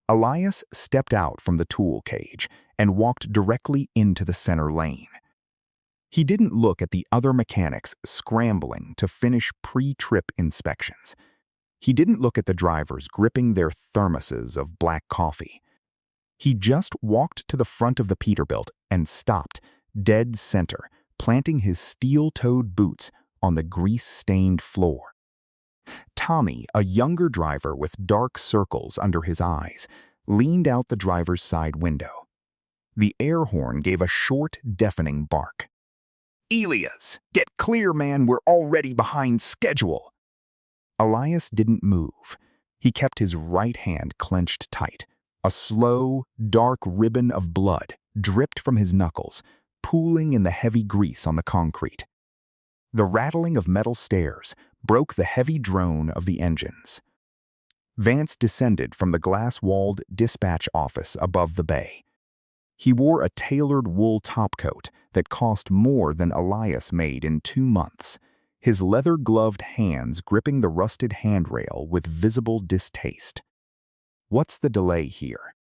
Elias stepped out from the tool cage and walked directly into the center lane. He didn't look at the other mechanics scrambling to finish pre-trip inspections. He didn't look at the drivers gripping their thermoses of black coffee. He just walked to the front of the Peterbilt and stopped, dead center, planting his steel-toed boots on the grease-stained floor. Tommy, a younger driver with dark circles under his eyes, leaned out the driver's side window. The air horn gave a short, deafening bark. "Elias, get clear, man, we're already behind schedule." Elias didn't move. He kept his right hand clenched tight. A slow, dark ribbon of blood dripped from his knuckles, pooling in the heavy grease on the concrete. The rattling of metal stairs broke the heavy drone of the engines. Vance descended from the glass-walled dispatch office above the bay. He wore a tailored wool topcoat that cost more than Elias made in 2 months, his leather-gloved hands gripping the rusted handrail with visible distaste. "What's the delay here?"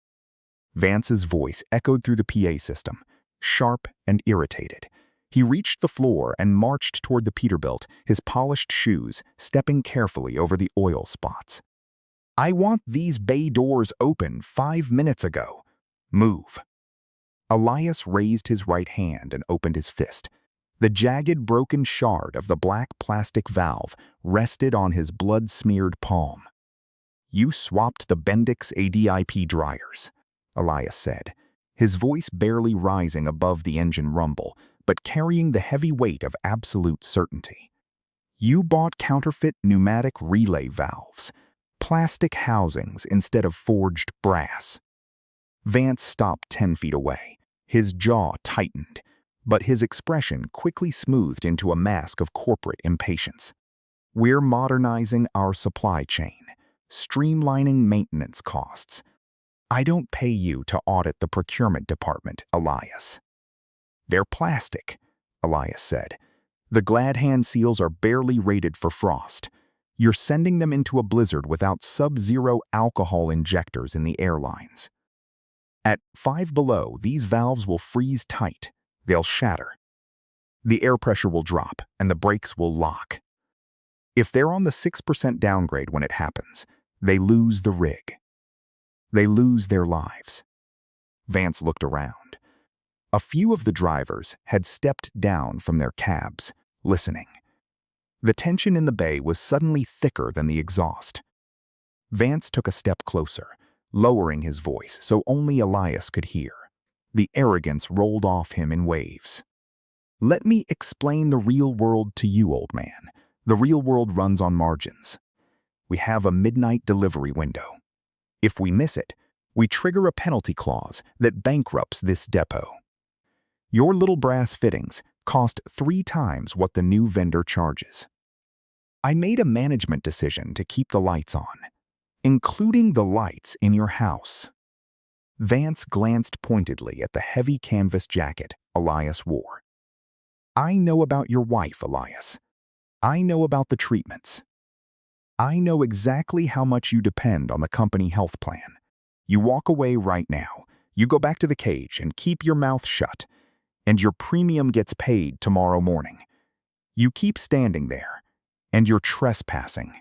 Vance's voice echoed through the PA system, sharp and irritated. He reached the floor and marched toward the Peterbilt, his polished shoes stepping carefully over the oil spots. "I want these bay doors open 5 minutes ago. Move." Elias raised his right hand and opened his fist. The jagged, broken shard of the black plastic valve rested on his blood-smeared palm. "You swapped the Bendix ADIP dryers," Elias said, his voice barely rising above the engine rumble, but carrying the heavy weight of absolute certainty. "You bought counterfeit pneumatic relay valves, plastic housings instead of forged brass." Vance stopped 10 feet away. His jaw tightened, but his expression quickly smoothed into a mask of corporate impatience. "We're modernizing our supply chain, streamlining maintenance costs. I don't pay you to audit the procurement department, Elias." "They're plastic," Elias said. "The glad hand seals are barely rated for frost. You're sending them into a blizzard without sub-zero alcohol injectors in the airlines. At 5 below, these valves will freeze tight. They'll shatter. The air pressure will drop, and the brakes will lock. If they're on the 6% downgrade when it happens, they lose the rig. They lose their lives." Vance looked around. A few of the drivers had stepped down from their cabs, listening. The tension in the bay was suddenly thicker than the exhaust. Vance took a step closer, lowering his voice so only Elias could hear. The arrogance rolled off him in waves. "Let me explain the real world to you, old man. The real world runs on margins. We have a midnight delivery window. If we miss it, we trigger a penalty clause that bankrupts this depot. Your little brass fittings cost 3 times what the new vendor charges. I made a management decision to keep the lights on, including the lights in your house. Vance glanced pointedly at the heavy canvas jacket Elias wore. "I know about your wife, Elias. I know about the treatments. I know exactly how much you depend on the company health plan. You walk away right now. You go back to the cage and keep your mouth shut, and your premium gets paid tomorrow morning. You keep standing there, and you're trespassing."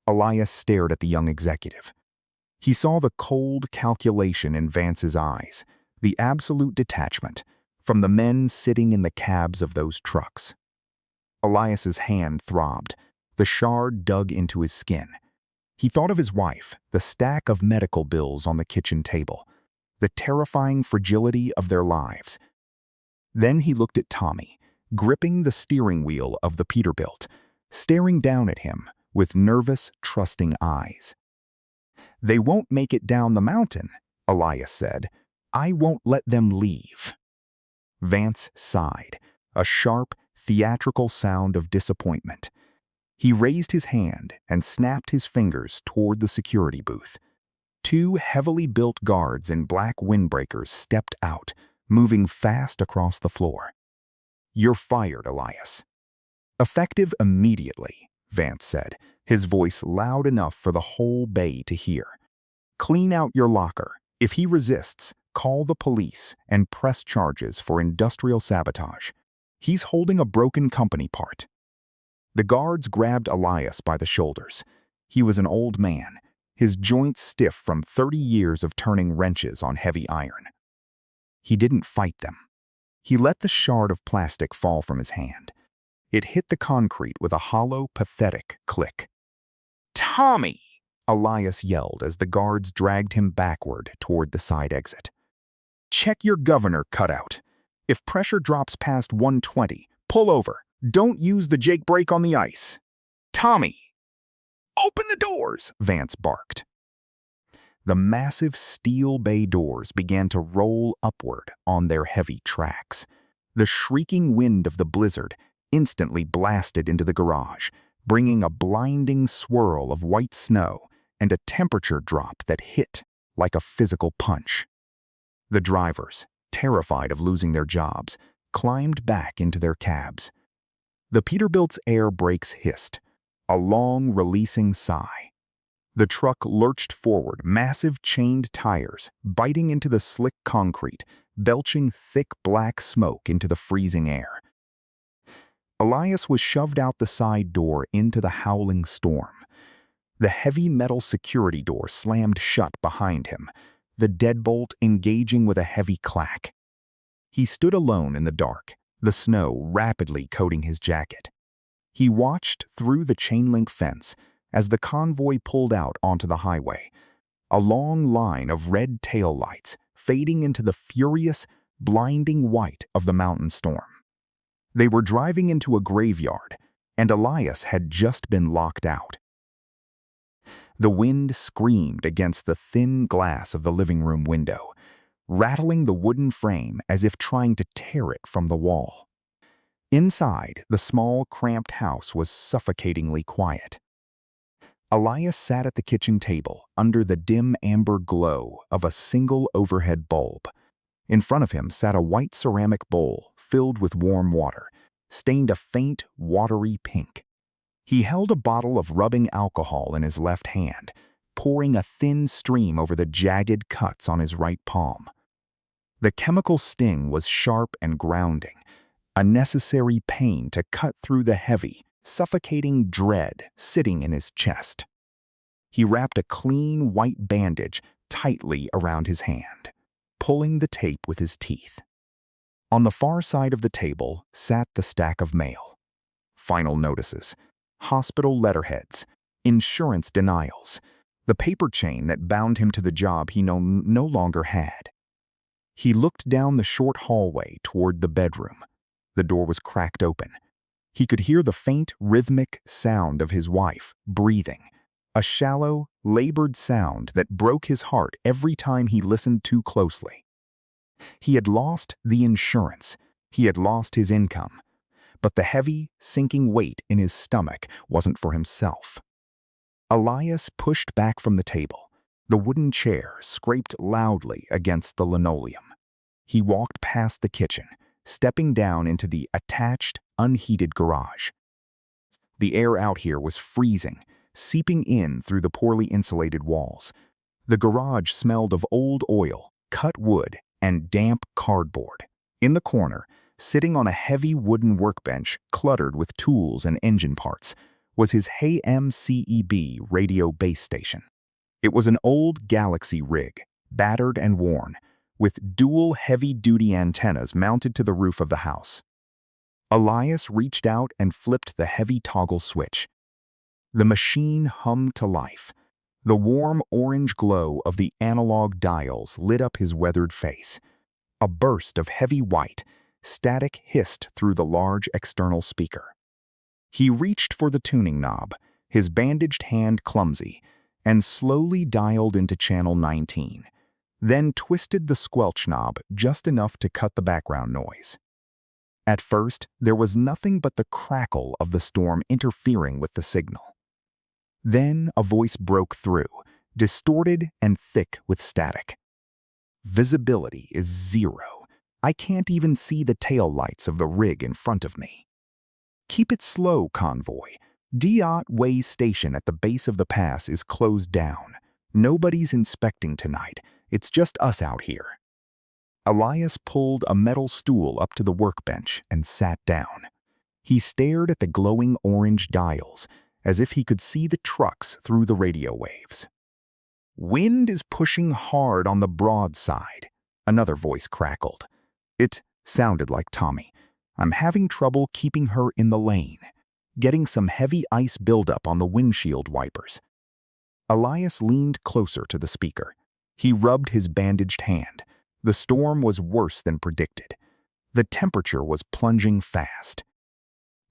Elias stared at the young executive. He saw the cold calculation in Vance's eyes, the absolute detachment from the men sitting in the cabs of those trucks. Elias's hand throbbed. The shard dug into his skin. He thought of his wife, the stack of medical bills on the kitchen table, the terrifying fragility of their lives. Then he looked at Tommy, gripping the steering wheel of the Peterbilt, staring down at him with nervous, trusting eyes. "They won't make it down the mountain," Elias said. "I won't let them leave." Vance sighed, a sharp, theatrical sound of disappointment. He raised his hand and snapped his fingers toward the security booth. Two heavily built guards in black windbreakers stepped out, moving fast across the floor. "You're fired, Elias." "Effective immediately," Vance said, his voice loud enough for the whole bay to hear. "Clean out your locker. If he resists, call the police and press charges for industrial sabotage. He's holding a broken company part." The guards grabbed Elias by the shoulders. He was an old man, his joints stiff from 30 years of turning wrenches on heavy iron. He didn't fight them. He let the shard of plastic fall from his hand. It hit the concrete with a hollow, pathetic click. "Tommy!" Elias yelled as the guards dragged him backward toward the side exit. "Check your governor cutout. If pressure drops past 120, pull over. Don't use the Jake brake on the ice." "Tommy!" "Open the doors!" Vance barked. The massive steel bay doors began to roll upward on their heavy tracks. The shrieking wind of the blizzard instantly blasted into the garage, bringing a blinding swirl of white snow and a temperature drop that hit like a physical punch. The drivers, terrified of losing their jobs, climbed back into their cabs. The Peterbilt's air brakes hissed, a long, releasing sigh. The truck lurched forward, massive chained tires biting into the slick concrete, belching thick black smoke into the freezing air. Elias was shoved out the side door into the howling storm. The heavy metal security door slammed shut behind him, the deadbolt engaging with a heavy clack. He stood alone in the dark, the snow rapidly coating his jacket. He watched through the chain-link fence as the convoy pulled out onto the highway, a long line of red taillights fading into the furious, blinding white of the mountain storm. They were driving into a graveyard, and Elias had just been locked out. The wind screamed against the thin glass of the living room window, rattling the wooden frame as if trying to tear it from the wall. Inside, the small, cramped house was suffocatingly quiet. Elias sat at the kitchen table under the dim amber glow of a single overhead bulb. In front of him sat a white ceramic bowl filled with warm water, stained a faint, watery pink. He held a bottle of rubbing alcohol in his left hand, pouring a thin stream over the jagged cuts on his right palm. The chemical sting was sharp and grounding, a necessary pain to cut through the heavy, suffocating dread sitting in his chest. He wrapped a clean white bandage tightly around his hand, pulling the tape with his teeth. On the far side of the table sat the stack of mail. Final notices, hospital letterheads, insurance denials, the paper chain that bound him to the job he no longer had. He looked down the short hallway toward the bedroom. The door was cracked open. He could hear the faint, rhythmic sound of his wife breathing, a shallow, labored sound that broke his heart every time he listened too closely. He had lost the insurance. He had lost his income. But the heavy, sinking weight in his stomach wasn't for himself. Elias pushed back from the table, The wooden chair scraped loudly against the linoleum. He walked past the kitchen, stepping down into the attached, unheated garage. The air out here was freezing, seeping in through the poorly insulated walls. The garage smelled of old oil, cut wood, and damp cardboard. In the corner, sitting on a heavy wooden workbench cluttered with tools and engine parts, was his Hey MCEB radio base station. It was an old Galaxy rig, battered and worn, with dual heavy-duty antennas mounted to the roof of the house. Elias reached out and flipped the heavy toggle switch. The machine hummed to life. The warm orange glow of the analog dials lit up his weathered face. A burst of heavy white, static hissed through the large external speaker. He reached for the tuning knob, his bandaged hand clumsy, and slowly dialed into channel 19, then twisted the squelch knob just enough to cut the background noise. At first, there was nothing but the crackle of the storm interfering with the signal. Then a voice broke through, distorted and thick with static. Visibility is 0. I can't even see the tail lights of the rig in front of me. Keep it slow, Convoy. Way station at the base of the pass is closed down. Nobody's inspecting tonight. It's just us out here. Elias pulled a metal stool up to the workbench and sat down. He stared at the glowing orange dials, as if he could see the trucks through the radio waves. Wind is pushing hard on the broadside, another voice crackled. It sounded like Tommy. I'm having trouble keeping her in the lane, getting some heavy ice buildup on the windshield wipers. Elias leaned closer to the speaker. He rubbed his bandaged hand. The storm was worse than predicted. The temperature was plunging fast.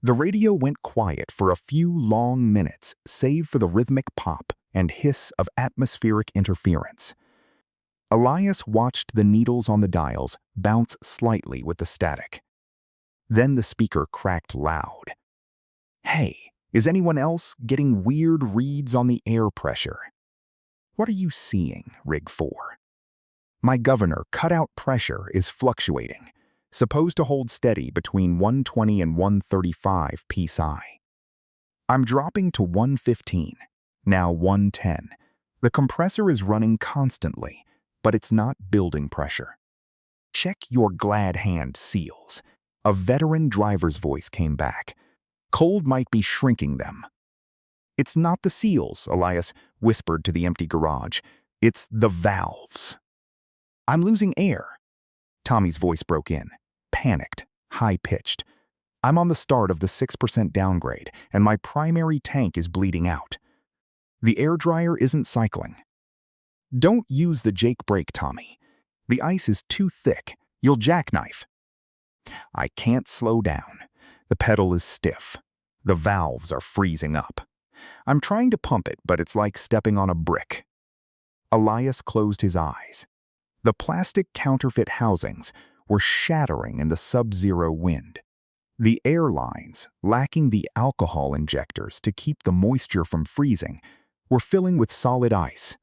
The radio went quiet for a few long minutes, save for the rhythmic pop and hiss of atmospheric interference. Elias watched the needles on the dials bounce slightly with the static. Then the speaker cracked loud. Hey, is anyone else getting weird reads on the air pressure? What are you seeing, Rig 4? My governor cutout pressure is fluctuating, supposed to hold steady between 120 and 135 psi. I'm dropping to 115, now 110. The compressor is running constantly, but it's not building pressure. Check your glad hand seals. A veteran driver's voice came back. Cold might be shrinking them. It's not the seals, Elias whispered to the empty garage. It's the valves. I'm losing air. Tommy's voice broke in, panicked, high-pitched. I'm on the start of the 6% downgrade, and my primary tank is bleeding out. The air dryer isn't cycling. Don't use the Jake brake, Tommy. The ice is too thick. You'll jackknife. I can't slow down. The pedal is stiff. The valves are freezing up. I'm trying to pump it, but it's like stepping on a brick. Elias closed his eyes. The plastic counterfeit housings were shattering in the sub-zero wind. The air lines, lacking the alcohol injectors to keep the moisture from freezing, were filling with solid ice.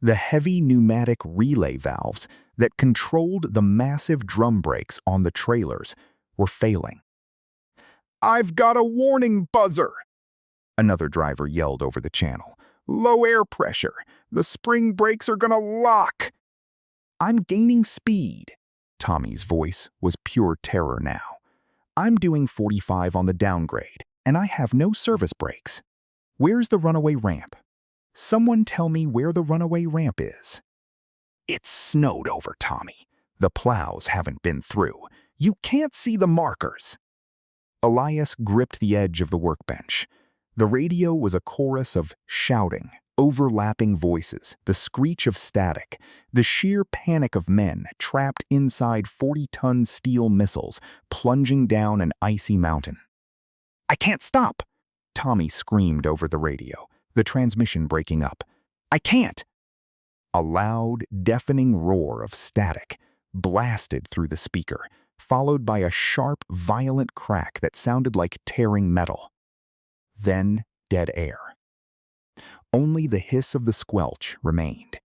The heavy pneumatic relay valves that controlled the massive drum brakes on the trailers were failing. I've got a warning buzzer! Another driver yelled over the channel. Low air pressure. The spring brakes are gonna lock. I'm gaining speed. Tommy's voice was pure terror now. I'm doing 45 on the downgrade, and I have no service brakes. Where's the runaway ramp? Someone tell me where the runaway ramp is. It's snowed over, Tommy. The plows haven't been through. You can't see the markers. Elias gripped the edge of the workbench. The radio was a chorus of shouting, overlapping voices, the screech of static, the sheer panic of men trapped inside 40-ton steel missiles plunging down an icy mountain. I can't stop! Tommy screamed over the radio, the transmission breaking up. I can't! A loud, deafening roar of static blasted through the speaker, followed by a sharp, violent crack that sounded like tearing metal. Then dead air. Only the hiss of the squelch remained.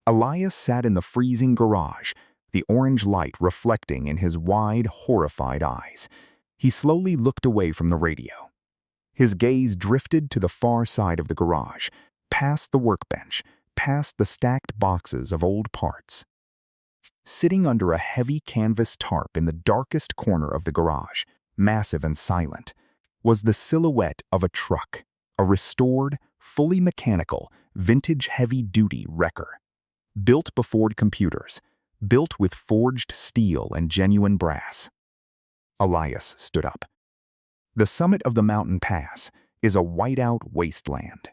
Elias sat in the freezing garage, the orange light reflecting in his wide, horrified eyes. He slowly looked away from the radio. His gaze drifted to the far side of the garage, past the workbench, past the stacked boxes of old parts. Sitting under a heavy canvas tarp in the darkest corner of the garage, massive and silent, was the silhouette of a truck, a restored, fully mechanical, vintage heavy-duty wrecker. Built before computers, built with forged steel and genuine brass. Elias stood up. The summit of the mountain pass is a whiteout wasteland.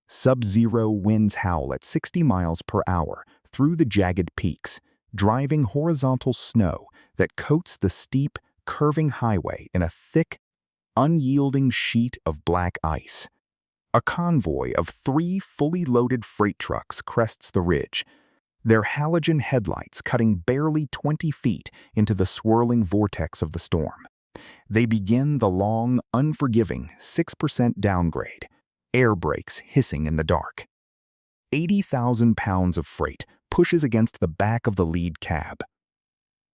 Sub-zero winds howl at 60 miles per hour through the jagged peaks, driving horizontal snow that coats the steep, curving highway in a thick, unyielding sheet of black ice. A convoy of 3 fully loaded freight trucks crests the ridge, their halogen headlights cutting barely 20 feet into the swirling vortex of the storm. They begin the long, unforgiving 6% downgrade, air brakes hissing in the dark. 80,000 pounds of freight pushes against the back of the lead cab.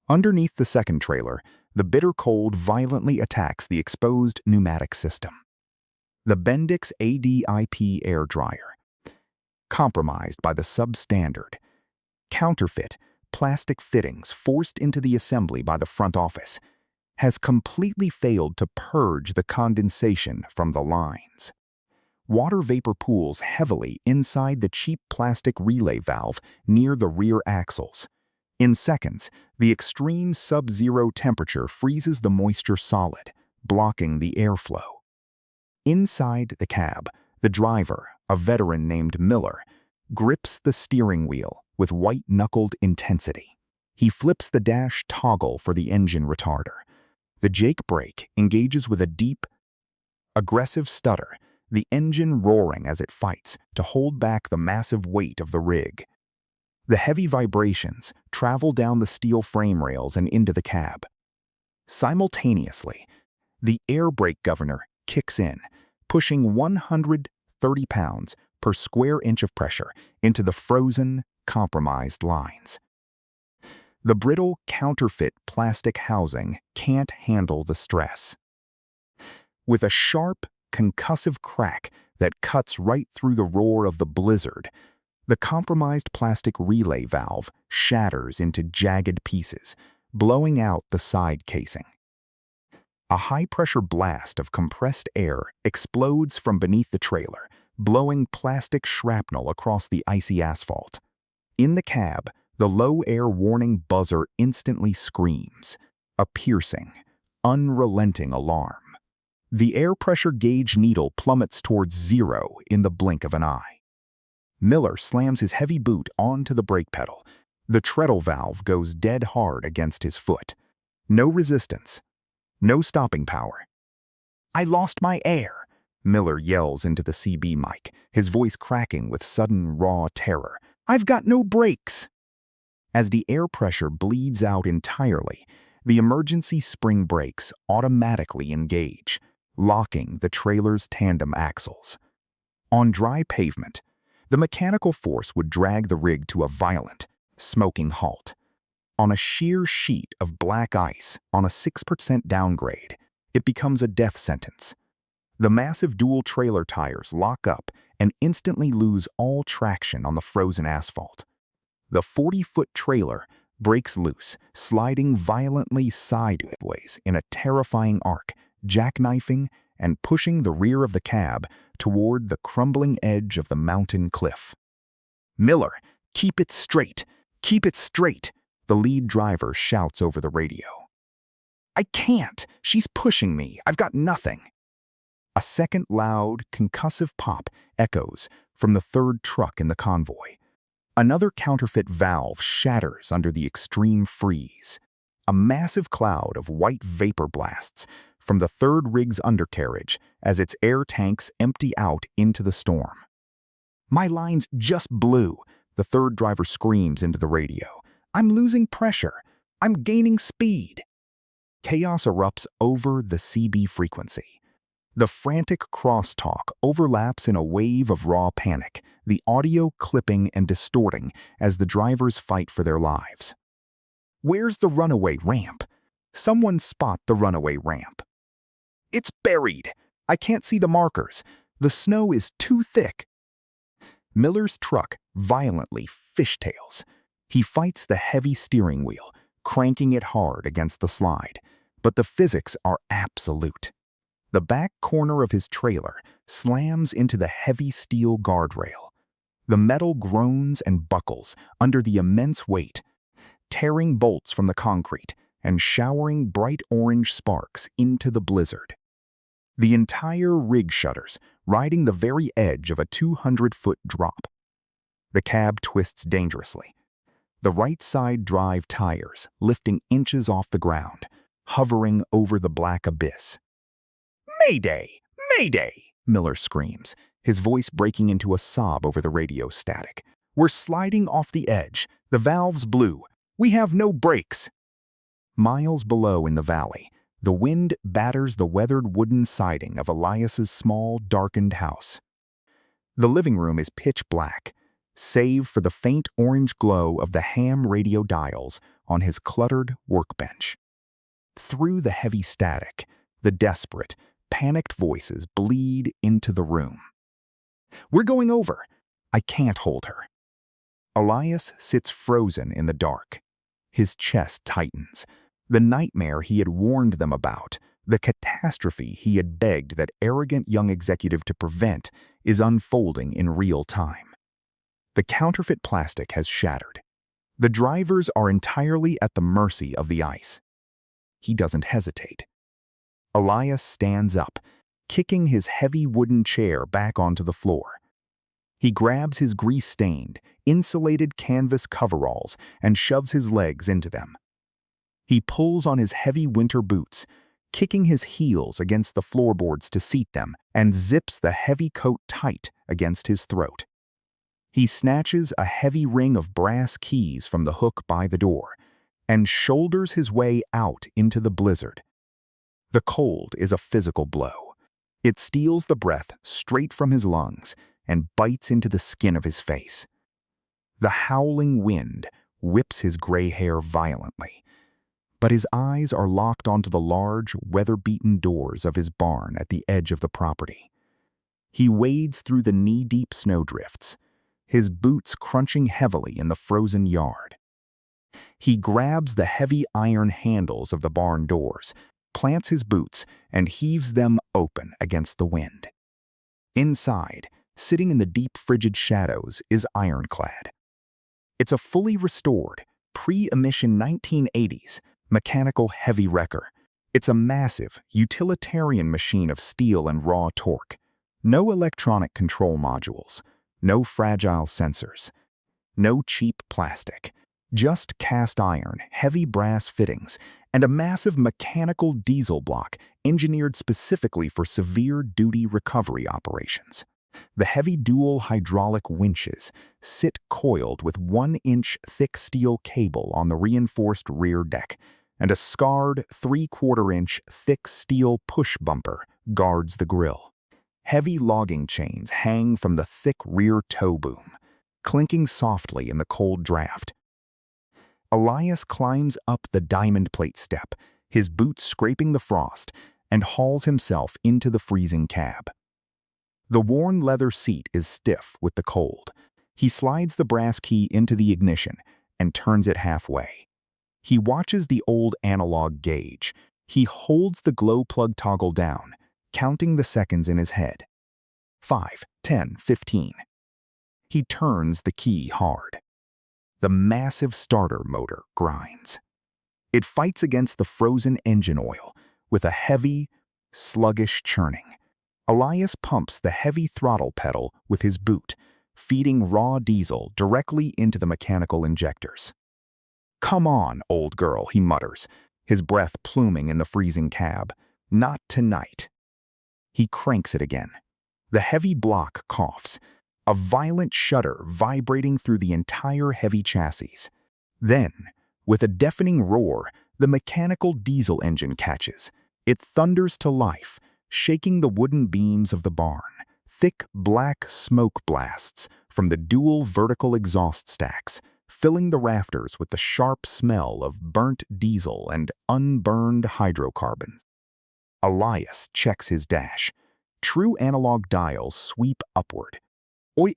Underneath the second trailer, the bitter cold violently attacks the exposed pneumatic system. The Bendix ADIP air dryer, compromised by the substandard, counterfeit plastic fittings forced into the assembly by the front office, has completely failed to purge the condensation from the lines. Water vapor pools heavily inside the cheap plastic relay valve near the rear axles. In seconds, the extreme sub-zero temperature freezes the moisture solid, blocking the airflow. Inside the cab, the driver, a veteran named Miller, grips the steering wheel with white-knuckled intensity. He flips the dash toggle for the engine retarder. The Jake brake engages with a deep, aggressive stutter, the engine roaring as it fights to hold back the massive weight of the rig. The heavy vibrations travel down the steel frame rails and into the cab. Simultaneously, the air brake governor kicks in, pushing 130 pounds per square inch of pressure into the frozen, compromised lines. The brittle, counterfeit plastic housing can't handle the stress. With a sharp, concussive crack that cuts right through the roar of the blizzard, the compromised plastic relay valve shatters into jagged pieces, blowing out the side casing. A high-pressure blast of compressed air explodes from beneath the trailer, blowing plastic shrapnel across the icy asphalt. In the cab, the low-air warning buzzer instantly screams, a piercing, unrelenting alarm. The air pressure gauge needle plummets towards 0 in the blink of an eye. Miller slams his heavy boot onto the brake pedal. The treadle valve goes dead hard against his foot. No resistance. No stopping power. "I lost my air," Miller yells into the CB mic, his voice cracking with sudden raw terror. "I've got no brakes." As the air pressure bleeds out entirely, the emergency spring brakes automatically engage, locking the trailer's tandem axles. On dry pavement, the mechanical force would drag the rig to a violent, smoking halt. On a sheer sheet of black ice on a 6% downgrade, it becomes a death sentence. The massive dual trailer tires lock up and instantly lose all traction on the frozen asphalt. The 40-foot trailer breaks loose, sliding violently sideways in a terrifying arc, jackknifing and pushing the rear of the cab toward the crumbling edge of the mountain cliff. "Miller, keep it straight! Keep it straight!" the lead driver shouts over the radio. "I can't! She's pushing me! I've got nothing!" A second loud, concussive pop echoes from the third truck in the convoy. Another counterfeit valve shatters under the extreme freeze. A massive cloud of white vapor blasts from the third rig's undercarriage as its air tanks empty out into the storm. "My lines just blew," the third driver screams into the radio. "I'm losing pressure. I'm gaining speed." Chaos erupts over the CB frequency. The frantic crosstalk overlaps in a wave of raw panic, the audio clipping and distorting as the drivers fight for their lives. Where's the runaway ramp? Someone spot the runaway ramp. It's buried. I can't see the markers. The snow is too thick. Miller's truck violently fishtails. He fights the heavy steering wheel, cranking it hard against the slide, but the physics are absolute. The back corner of his trailer slams into the heavy steel guardrail. The metal groans and buckles under the immense weight, tearing bolts from the concrete and showering bright orange sparks into the blizzard. The entire rig shudders, riding the very edge of a 200-foot drop. The cab twists dangerously. The right side drive tires lifting inches off the ground, hovering over the black abyss. "Mayday! Mayday!" Miller screams, his voice breaking into a sob over the radio static. "We're sliding off the edge. The valves blew. We have no brakes." Miles below in the valley, the wind batters the weathered wooden siding of Elias's small, darkened house. The living room is pitch black, save for the faint orange glow of the ham radio dials on his cluttered workbench. Through the heavy static, the desperate, panicked voices bleed into the room. "We're going over. I can't hold her." Elias sits frozen in the dark. His chest tightens. The nightmare he had warned them about, the catastrophe he had begged that arrogant young executive to prevent, is unfolding in real time. The counterfeit plastic has shattered. The drivers are entirely at the mercy of the ice. He doesn't hesitate. Elias stands up, kicking his heavy wooden chair back onto the floor. He grabs his grease-stained, insulated canvas coveralls and shoves his legs into them. He pulls on his heavy winter boots, kicking his heels against the floorboards to seat them, and zips the heavy coat tight against his throat. He snatches a heavy ring of brass keys from the hook by the door and shoulders his way out into the blizzard. The cold is a physical blow. It steals the breath straight from his lungs and bites into the skin of his face. The howling wind whips his gray hair violently, but his eyes are locked onto the large, weather-beaten doors of his barn at the edge of the property. He wades through the knee-deep snowdrifts, his boots crunching heavily in the frozen yard. He grabs the heavy iron handles of the barn doors, plants his boots, and heaves them open against the wind. Inside, sitting in the deep frigid shadows, is Ironclad. It's a fully restored, pre-emission 1980s, mechanical heavy wrecker. It's a massive, utilitarian machine of steel and raw torque. No electronic control modules, no fragile sensors, no cheap plastic, just cast iron, heavy brass fittings, and a massive mechanical diesel block engineered specifically for severe duty recovery operations. The heavy dual hydraulic winches sit coiled with 1-inch thick steel cable on the reinforced rear deck, and a scarred 3/4-inch thick steel push bumper guards the grille. Heavy logging chains hang from the thick rear tow boom, clinking softly in the cold draft. Elias climbs up the diamond plate step, his boots scraping the frost, and hauls himself into the freezing cab. The worn leather seat is stiff with the cold. He slides the brass key into the ignition and turns it halfway. He watches the old analog gauge. He holds the glow plug toggle down, counting the seconds in his head. 5, 10, 15. He turns the key hard. The massive starter motor grinds. It fights against the frozen engine oil with a heavy, sluggish churning. Elias pumps the heavy throttle pedal with his boot, feeding raw diesel directly into the mechanical injectors. "Come on, old girl," he mutters, his breath pluming in the freezing cab. "Not tonight." He cranks it again. The heavy block coughs, a violent shudder vibrating through the entire heavy chassis. Then, with a deafening roar, the mechanical diesel engine catches. It thunders to life, shaking the wooden beams of the barn. Thick black smoke blasts from the dual vertical exhaust stacks, filling the rafters with the sharp smell of burnt diesel and unburned hydrocarbons. Elias checks his dash. True analog dials sweep upward.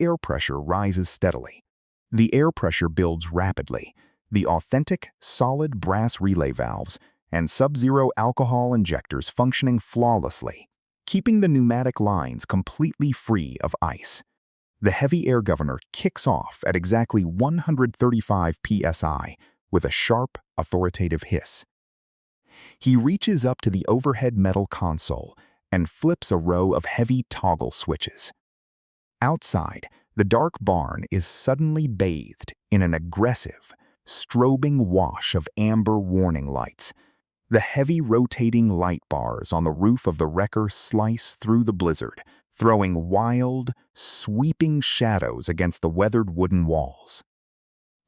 Air pressure rises steadily. The air pressure builds rapidly. The authentic, solid brass relay valves and sub-zero alcohol injectors functioning flawlessly, keeping the pneumatic lines completely free of ice. The heavy air governor kicks off at exactly 135 psi with a sharp, authoritative hiss. He reaches up to the overhead metal console and flips a row of heavy toggle switches. Outside, the dark barn is suddenly bathed in an aggressive, strobing wash of amber warning lights. The heavy rotating light bars on the roof of the wrecker slice through the blizzard, throwing wild, sweeping shadows against the weathered wooden walls.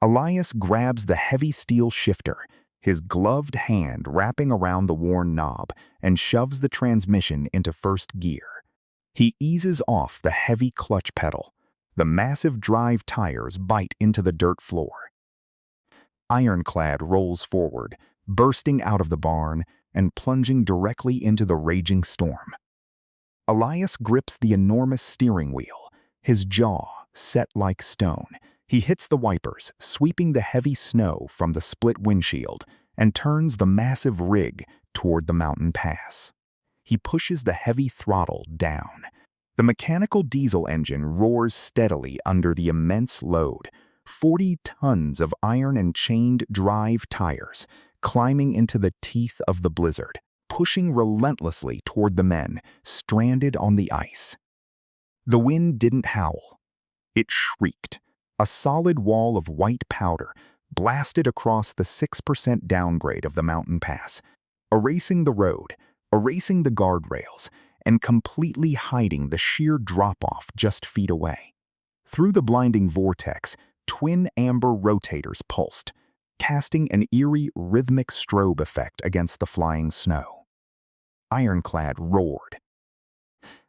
Elias grabs the heavy steel shifter, his gloved hand wrapping around the worn knob, and shoves the transmission into first gear. He eases off the heavy clutch pedal. The massive drive tires bite into the dirt floor. Ironclad rolls forward, bursting out of the barn and plunging directly into the raging storm. Elias grips the enormous steering wheel, his jaw set like stone. He hits the wipers, sweeping the heavy snow from the split windshield, and turns the massive rig toward the mountain pass. He pushes the heavy throttle down. The mechanical diesel engine roars steadily under the immense load, 40 tons of iron and chained drive tires, climbing into the teeth of the blizzard, pushing relentlessly toward the men stranded on the ice. The wind didn't howl. It shrieked. A solid wall of white powder blasted across the 6% downgrade of the mountain pass, erasing the road, erasing the guardrails, and completely hiding the sheer drop-off just feet away. Through the blinding vortex, twin amber rotators pulsed, casting an eerie rhythmic strobe effect against the flying snow. Ironclad roared.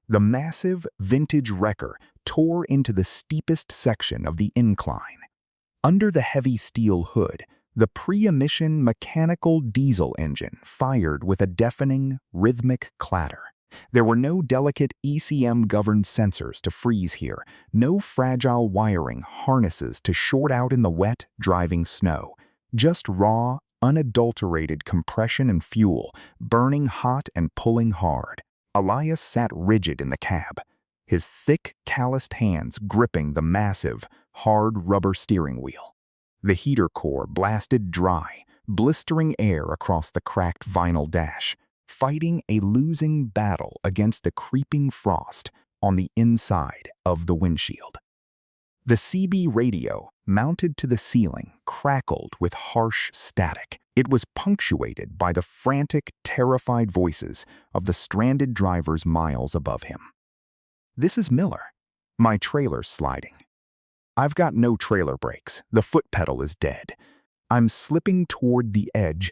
The massive, vintage wrecker tore into the steepest section of the incline. Under the heavy steel hood, the pre-emission mechanical diesel engine fired with a deafening, rhythmic clatter. There were no delicate ECM-governed sensors to freeze here, no fragile wiring harnesses to short out in the wet, driving snow. Just raw, unadulterated compression and fuel, burning hot and pulling hard. Elias sat rigid in the cab, his thick, calloused hands gripping the massive, hard rubber steering wheel. The heater core blasted dry, blistering air across the cracked vinyl dash, fighting a losing battle against the creeping frost on the inside of the windshield. The CB radio, mounted to the ceiling, crackled with harsh static. It was punctuated by the frantic, terrified voices of the stranded drivers miles above him. "This is Miller. My trailer's sliding. I've got no trailer brakes. The foot pedal is dead. I'm slipping toward the edge."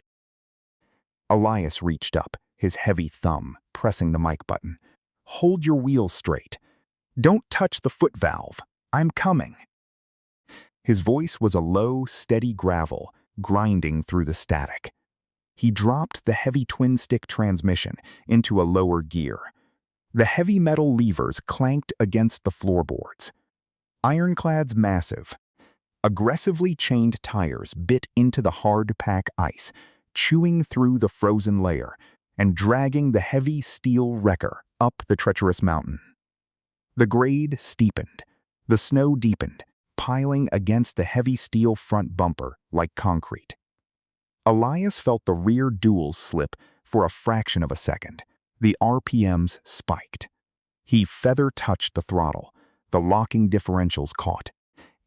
Elias reached up, his heavy thumb pressing the mic button. "Hold your wheel straight. Don't touch the foot valve. I'm coming." His voice was a low, steady gravel, grinding through the static. He dropped the heavy twin-stick transmission into a lower gear. The heavy metal levers clanked against the floorboards. Ironclad's massive, aggressively chained tires bit into the hard-pack ice, chewing through the frozen layer and dragging the heavy steel wrecker up the treacherous mountain. The grade steepened. The snow deepened, piling against the heavy steel front bumper like concrete. Elias felt the rear duals slip for a fraction of a second. The RPMs spiked. He feather-touched the throttle. The locking differentials caught,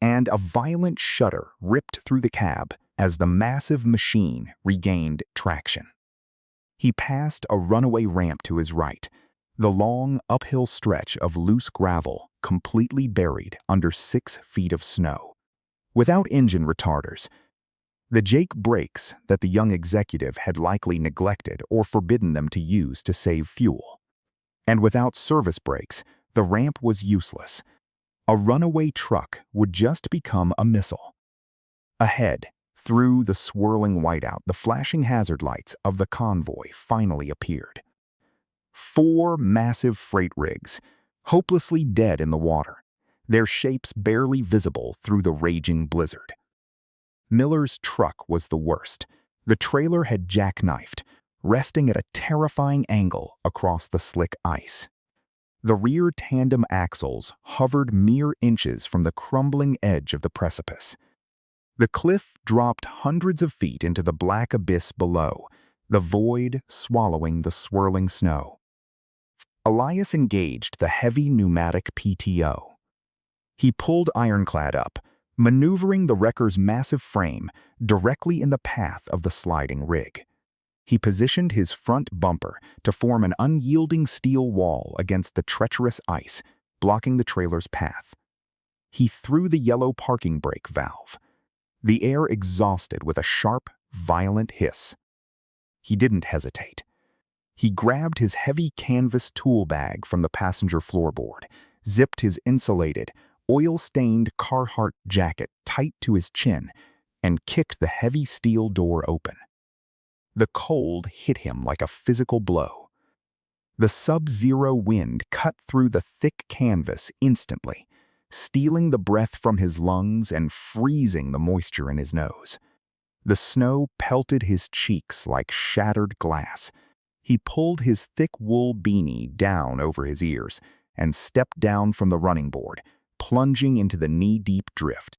and a violent shudder ripped through the cab as the massive machine regained traction. He passed a runaway ramp to his right, the long uphill stretch of loose gravel completely buried under 6 feet of snow. Without engine retarders, the Jake brakes that the young executive had likely neglected or forbidden them to use to save fuel. And without service brakes, the ramp was useless. A runaway truck would just become a missile. Ahead, through the swirling whiteout, the flashing hazard lights of the convoy finally appeared. 4 massive freight rigs, hopelessly dead in the water, their shapes barely visible through the raging blizzard. Miller's truck was the worst. The trailer had jackknifed, resting at a terrifying angle across the slick ice. The rear tandem axles hovered mere inches from the crumbling edge of the precipice. The cliff dropped hundreds of feet into the black abyss below, the void swallowing the swirling snow. Elias engaged the heavy pneumatic PTO. He pulled Ironclad up, maneuvering the wrecker's massive frame directly in the path of the sliding rig. He positioned his front bumper to form an unyielding steel wall against the treacherous ice, blocking the trailer's path. He threw the yellow parking brake valve. The air exhausted with a sharp, violent hiss. He didn't hesitate. He grabbed his heavy canvas tool bag from the passenger floorboard, zipped his insulated, oil-stained Carhartt jacket tight to his chin, and kicked the heavy steel door open. The cold hit him like a physical blow. The sub-zero wind cut through the thick canvas instantly, stealing the breath from his lungs and freezing the moisture in his nose. The snow pelted his cheeks like shattered glass. He pulled his thick wool beanie down over his ears and stepped down from the running board, plunging into the knee-deep drift.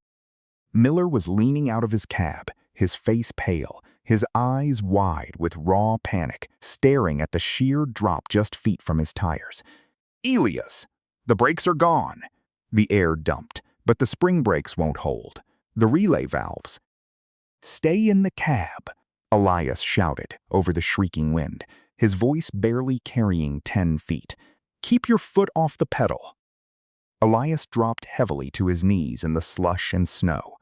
Miller was leaning out of his cab, his face pale, his eyes wide with raw panic, staring at the sheer drop just feet from his tires. "Elias, the brakes are gone." The air dumped, but the spring brakes won't hold. The relay valves. "Stay in the cab," Elias shouted over the shrieking wind, his voice barely carrying 10 feet. "Keep your foot off the pedal." Elias dropped heavily to his knees in the slush and snow.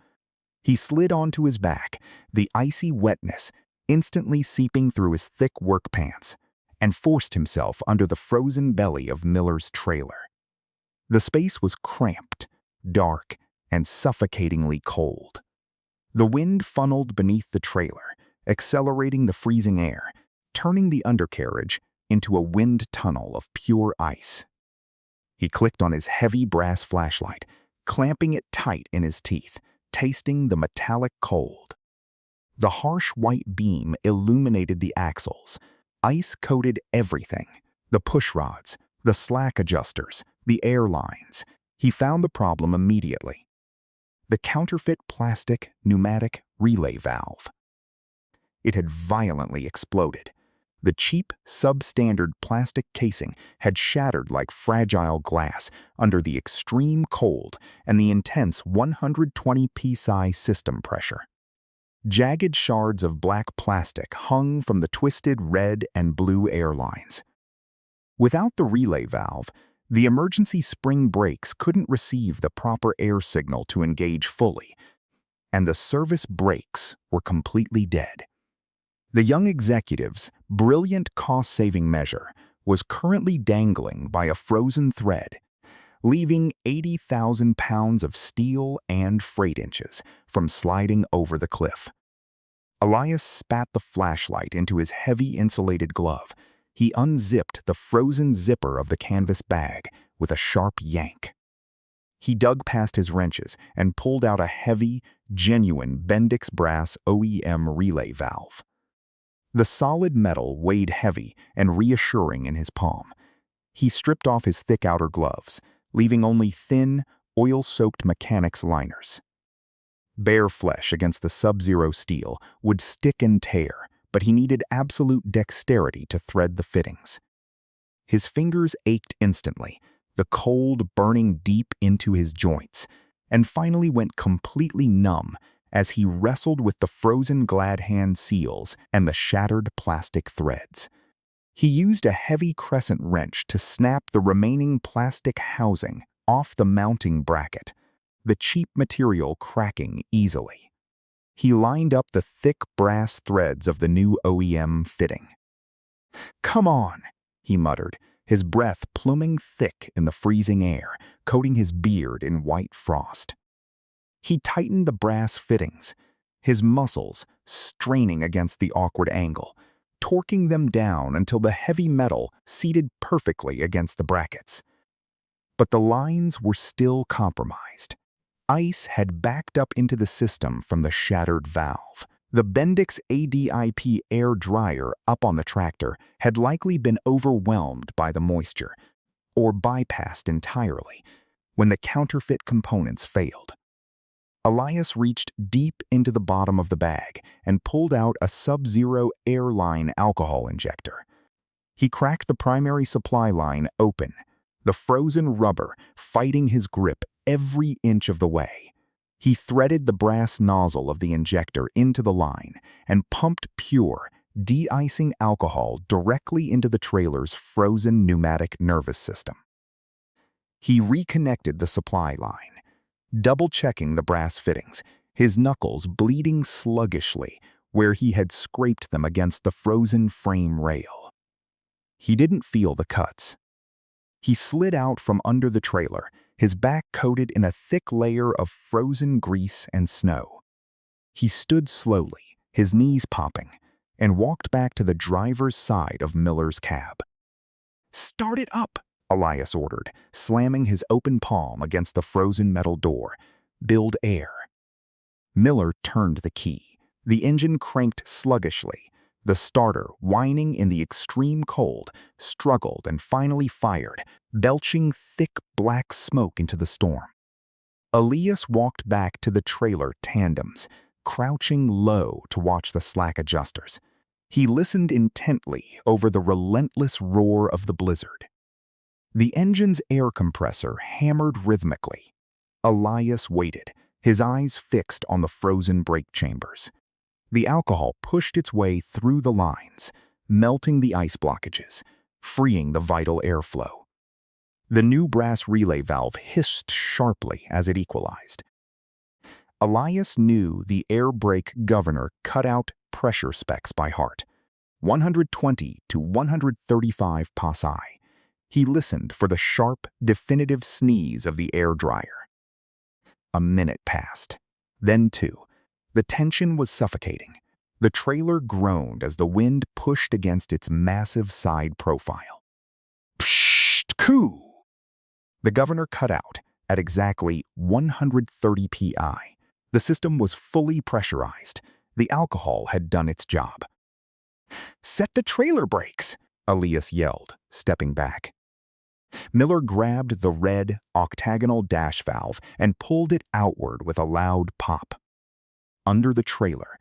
He slid onto his back, the icy wetness instantly seeping through his thick work pants, and forced himself under the frozen belly of Miller's trailer. The space was cramped, dark, and suffocatingly cold. The wind funneled beneath the trailer, accelerating the freezing air, turning the undercarriage into a wind tunnel of pure ice. He clicked on his heavy brass flashlight, clamping it tight in his teeth, tasting the metallic cold. The harsh white beam illuminated the axles. Ice coated everything: the push rods, the slack adjusters, the air lines. He found the problem immediately: the counterfeit plastic pneumatic relay valve. It had violently exploded. The cheap, substandard plastic casing had shattered like fragile glass under the extreme cold and the intense 120 psi system pressure. Jagged shards of black plastic hung from the twisted red and blue air lines. Without the relay valve, the emergency spring brakes couldn't receive the proper air signal to engage fully, and the service brakes were completely dead. The young executive's brilliant cost-saving measure was currently dangling by a frozen thread, leaving 80,000 pounds of steel and freight inches from sliding over the cliff. Elias spat the flashlight into his heavy insulated glove. He unzipped the frozen zipper of the canvas bag with a sharp yank. He dug past his wrenches and pulled out a heavy, genuine Bendix brass OEM relay valve. The solid metal weighed heavy and reassuring in his palm. He stripped off his thick outer gloves, leaving only thin, oil-soaked mechanics liners. Bare flesh against the sub-zero steel would stick and tear, but he needed absolute dexterity to thread the fittings. His fingers ached instantly, the cold burning deep into his joints, and finally went completely numb as he wrestled with the frozen glad hand seals and the shattered plastic threads. He used a heavy crescent wrench to snap the remaining plastic housing off the mounting bracket, the cheap material cracking easily. He lined up the thick brass threads of the new OEM fitting. "Come on," he muttered, his breath pluming thick in the freezing air, coating his beard in white frost. He tightened the brass fittings, his muscles straining against the awkward angle, torquing them down until the heavy metal seated perfectly against the brackets. But the lines were still compromised. Ice had backed up into the system from the shattered valve. The Bendix ADIP air dryer up on the tractor had likely been overwhelmed by the moisture, or bypassed entirely, when the counterfeit components failed. Elias reached deep into the bottom of the bag and pulled out a Sub-Zero airline alcohol injector. He cracked the primary supply line open, the frozen rubber fighting his grip every inch of the way. He threaded the brass nozzle of the injector into the line and pumped pure, de-icing alcohol directly into the trailer's frozen pneumatic nervous system. He reconnected the supply line, double-checking the brass fittings, his knuckles bleeding sluggishly where he had scraped them against the frozen frame rail. He didn't feel the cuts. He slid out from under the trailer, his back coated in a thick layer of frozen grease and snow. He stood slowly, his knees popping, and walked back to the driver's side of Miller's cab. "Start it up," Elias ordered, slamming his open palm against the frozen metal door. "Build air." Miller turned the key. The engine cranked sluggishly. The starter, whining in the extreme cold, struggled and finally fired, belching thick black smoke into the storm. Elias walked back to the trailer tandems, crouching low to watch the slack adjusters. He listened intently over the relentless roar of the blizzard. The engine's air compressor hammered rhythmically. Elias waited, his eyes fixed on the frozen brake chambers. The alcohol pushed its way through the lines, melting the ice blockages, freeing the vital airflow. The new brass relay valve hissed sharply as it equalized. Elias knew the air brake governor cut out pressure specs by heart, 120 to 135 psi. He listened for the sharp, definitive sneeze of the air dryer. A minute passed, then two. The tension was suffocating. The trailer groaned as the wind pushed against its massive side profile. Psht, coo! The governor cut out at exactly 130 psi. The system was fully pressurized. The alcohol had done its job. "Set the trailer brakes," Elias yelled, stepping back. Miller grabbed the red, octagonal dash valve and pulled it outward with a loud pop. Under the trailer,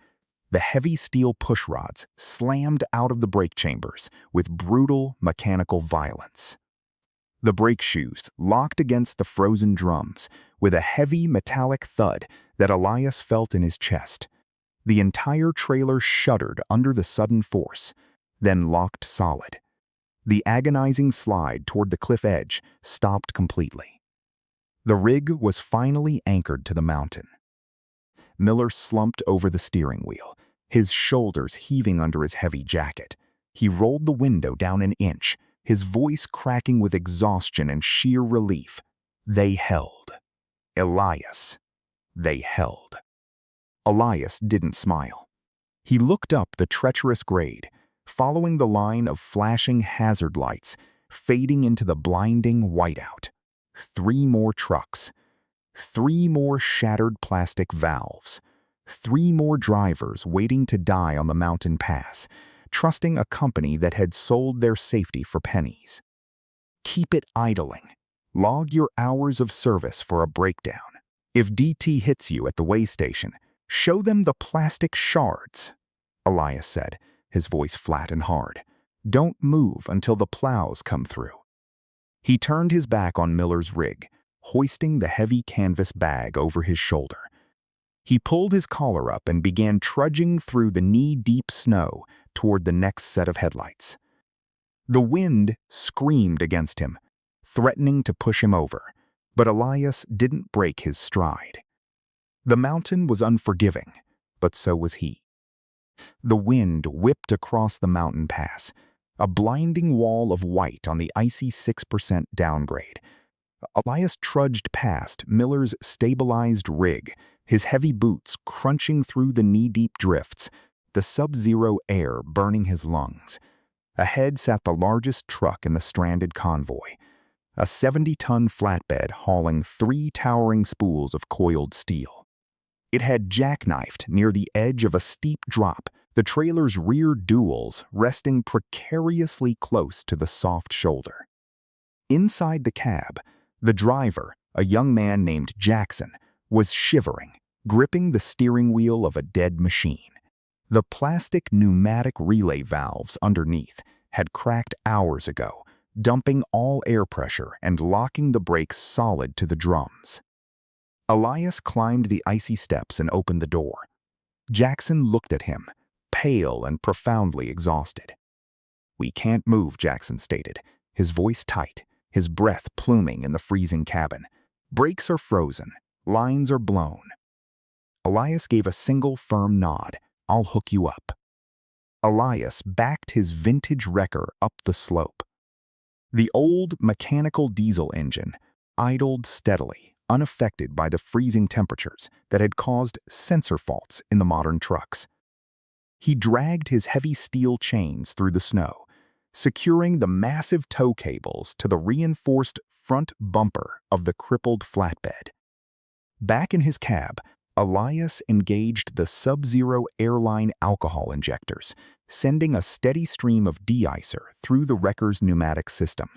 the heavy steel pushrods slammed out of the brake chambers with brutal mechanical violence. The brake shoes locked against the frozen drums with a heavy metallic thud that Elias felt in his chest. The entire trailer shuddered under the sudden force, then locked solid. The agonizing slide toward the cliff edge stopped completely. The rig was finally anchored to the mountain. Miller slumped over the steering wheel, his shoulders heaving under his heavy jacket. He rolled the window down an inch, his voice cracking with exhaustion and sheer relief. They held. Elias. They held. Elias didn't smile. He looked up the treacherous grade, following the line of flashing hazard lights, fading into the blinding whiteout. 3 more trucks. 3 more shattered plastic valves. 3 more drivers waiting to die on the mountain pass, trusting a company that had sold their safety for pennies. Keep it idling. Log your hours of service for a breakdown. If DT hits you at the way station, show them the plastic shards, Elias said, his voice flat and hard. Don't move until the plows come through. He turned his back on Miller's rig, hoisting the heavy canvas bag over his shoulder. He pulled his collar up and began trudging through the knee-deep snow toward the next set of headlights. The wind screamed against him, threatening to push him over, but Elias didn't break his stride. The mountain was unforgiving, but so was he. The wind whipped across the mountain pass, a blinding wall of white on the icy 6% downgrade. Elias trudged past Miller's stabilized rig, his heavy boots crunching through the knee-deep drifts, the sub-zero air burning his lungs. Ahead sat the largest truck in the stranded convoy, a 70-ton flatbed hauling 3 towering spools of coiled steel. It had jackknifed near the edge of a steep drop, the trailer's rear duals resting precariously close to the soft shoulder. Inside the cab, the driver, a young man named Jackson, was shivering, gripping the steering wheel of a dead machine. The plastic pneumatic relay valves underneath had cracked hours ago, dumping all air pressure and locking the brakes solid to the drums. Elias climbed the icy steps and opened the door. Jackson looked at him, pale and profoundly exhausted. "We can't move," Jackson stated, his voice tight, his breath pluming in the freezing cabin. "Brakes are frozen. Lines are blown." Elias gave a single firm nod. "I'll hook you up." Elias backed his vintage wrecker up the slope. The old mechanical diesel engine idled steadily, unaffected by the freezing temperatures that had caused sensor faults in the modern trucks. He dragged his heavy steel chains through the snow, securing the massive tow cables to the reinforced front bumper of the crippled flatbed. Back in his cab, Elias engaged the Sub-Zero airline alcohol injectors, sending a steady stream of de-icer through the wrecker's pneumatic system.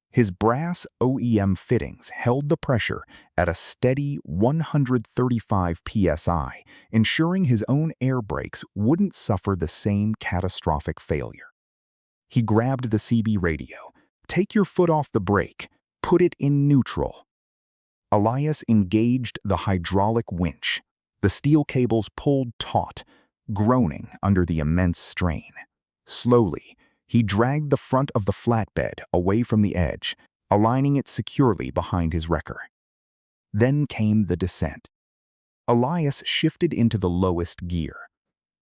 His brass OEM fittings held the pressure at a steady 135 psi, ensuring his own air brakes wouldn't suffer the same catastrophic failure. He grabbed the CB radio. "Take your foot off the brake. Put it in neutral." Elias engaged the hydraulic winch. The steel cables pulled taut, groaning under the immense strain. Slowly, he dragged the front of the flatbed away from the edge, aligning it securely behind his wrecker. Then came the descent. Elias shifted into the lowest gear.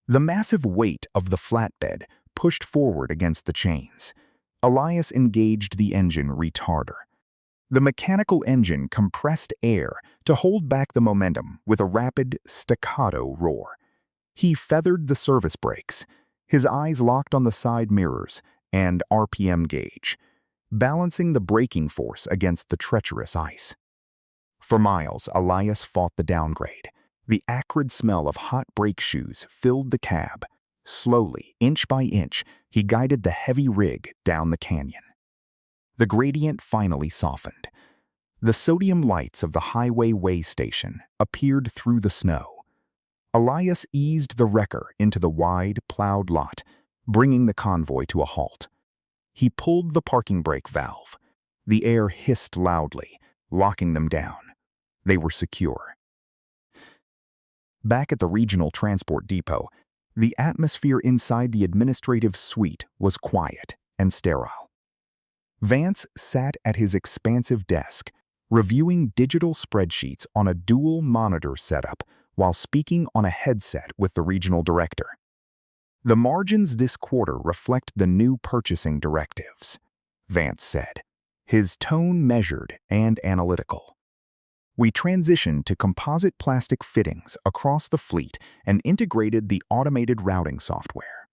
The massive weight of the flatbed pushed forward against the chains. Elias engaged the engine retarder. The mechanical engine compressed air to hold back the momentum with a rapid, staccato roar. He feathered the service brakes, his eyes locked on the side mirrors and RPM gauge, balancing the braking force against the treacherous ice. For miles, Elias fought the downgrade. The acrid smell of hot brake shoes filled the cab. Slowly, inch by inch, he guided the heavy rig down the canyon. The gradient finally softened. The sodium lights of the highway way station appeared through the snow. Elias eased the wrecker into the wide, plowed lot, bringing the convoy to a halt. He pulled the parking brake valve. The air hissed loudly, locking them down. They were secure. Back at the regional transport depot, the atmosphere inside the administrative suite was quiet and sterile. Vance sat at his expansive desk, reviewing digital spreadsheets on a dual monitor setup while speaking on a headset with the regional director. "The margins this quarter reflect the new purchasing directives," Vance said, his tone measured and analytical. "We transitioned to composite plastic fittings across the fleet and integrated the automated routing software.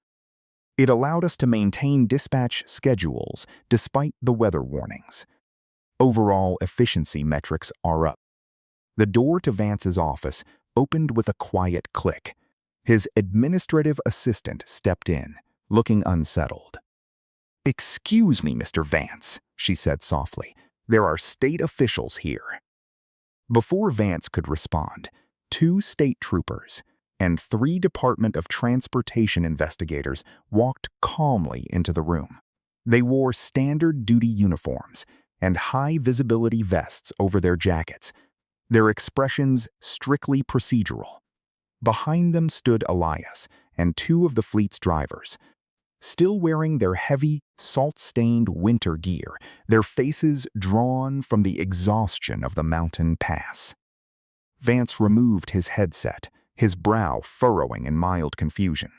It allowed us to maintain dispatch schedules despite the weather warnings. Overall efficiency metrics are up." The door to Vance's office opened with a quiet click. His administrative assistant stepped in, looking unsettled. "Excuse me, Mr. Vance," she said softly. "There are state officials here." Before Vance could respond, 2 state troopers and 3 Department of Transportation investigators walked calmly into the room. They wore standard duty uniforms and high-visibility vests over their jackets, their expressions strictly procedural. Behind them stood Elias and 2 of the fleet's drivers, still wearing their heavy, salt-stained winter gear, their faces drawn from the exhaustion of the mountain pass. Vance removed his headset, his brow furrowing in mild confusion.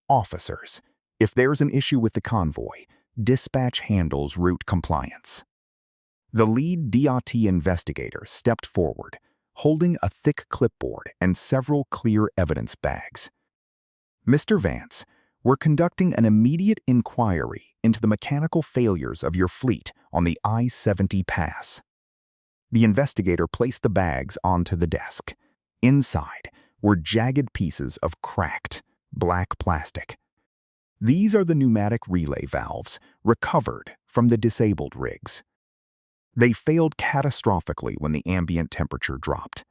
"Officers, If there's an issue with the convoy, dispatch handles route compliance. The lead DOT investigator stepped forward, holding a thick clipboard and several clear evidence bags. Mr. Vance, we're conducting an immediate inquiry into the mechanical failures of your fleet on the I-70 pass. The investigator placed the bags onto the desk. Inside were jagged pieces of cracked, black plastic. These are the pneumatic relay valves recovered from the disabled rigs. They failed catastrophically when the ambient temperature dropped.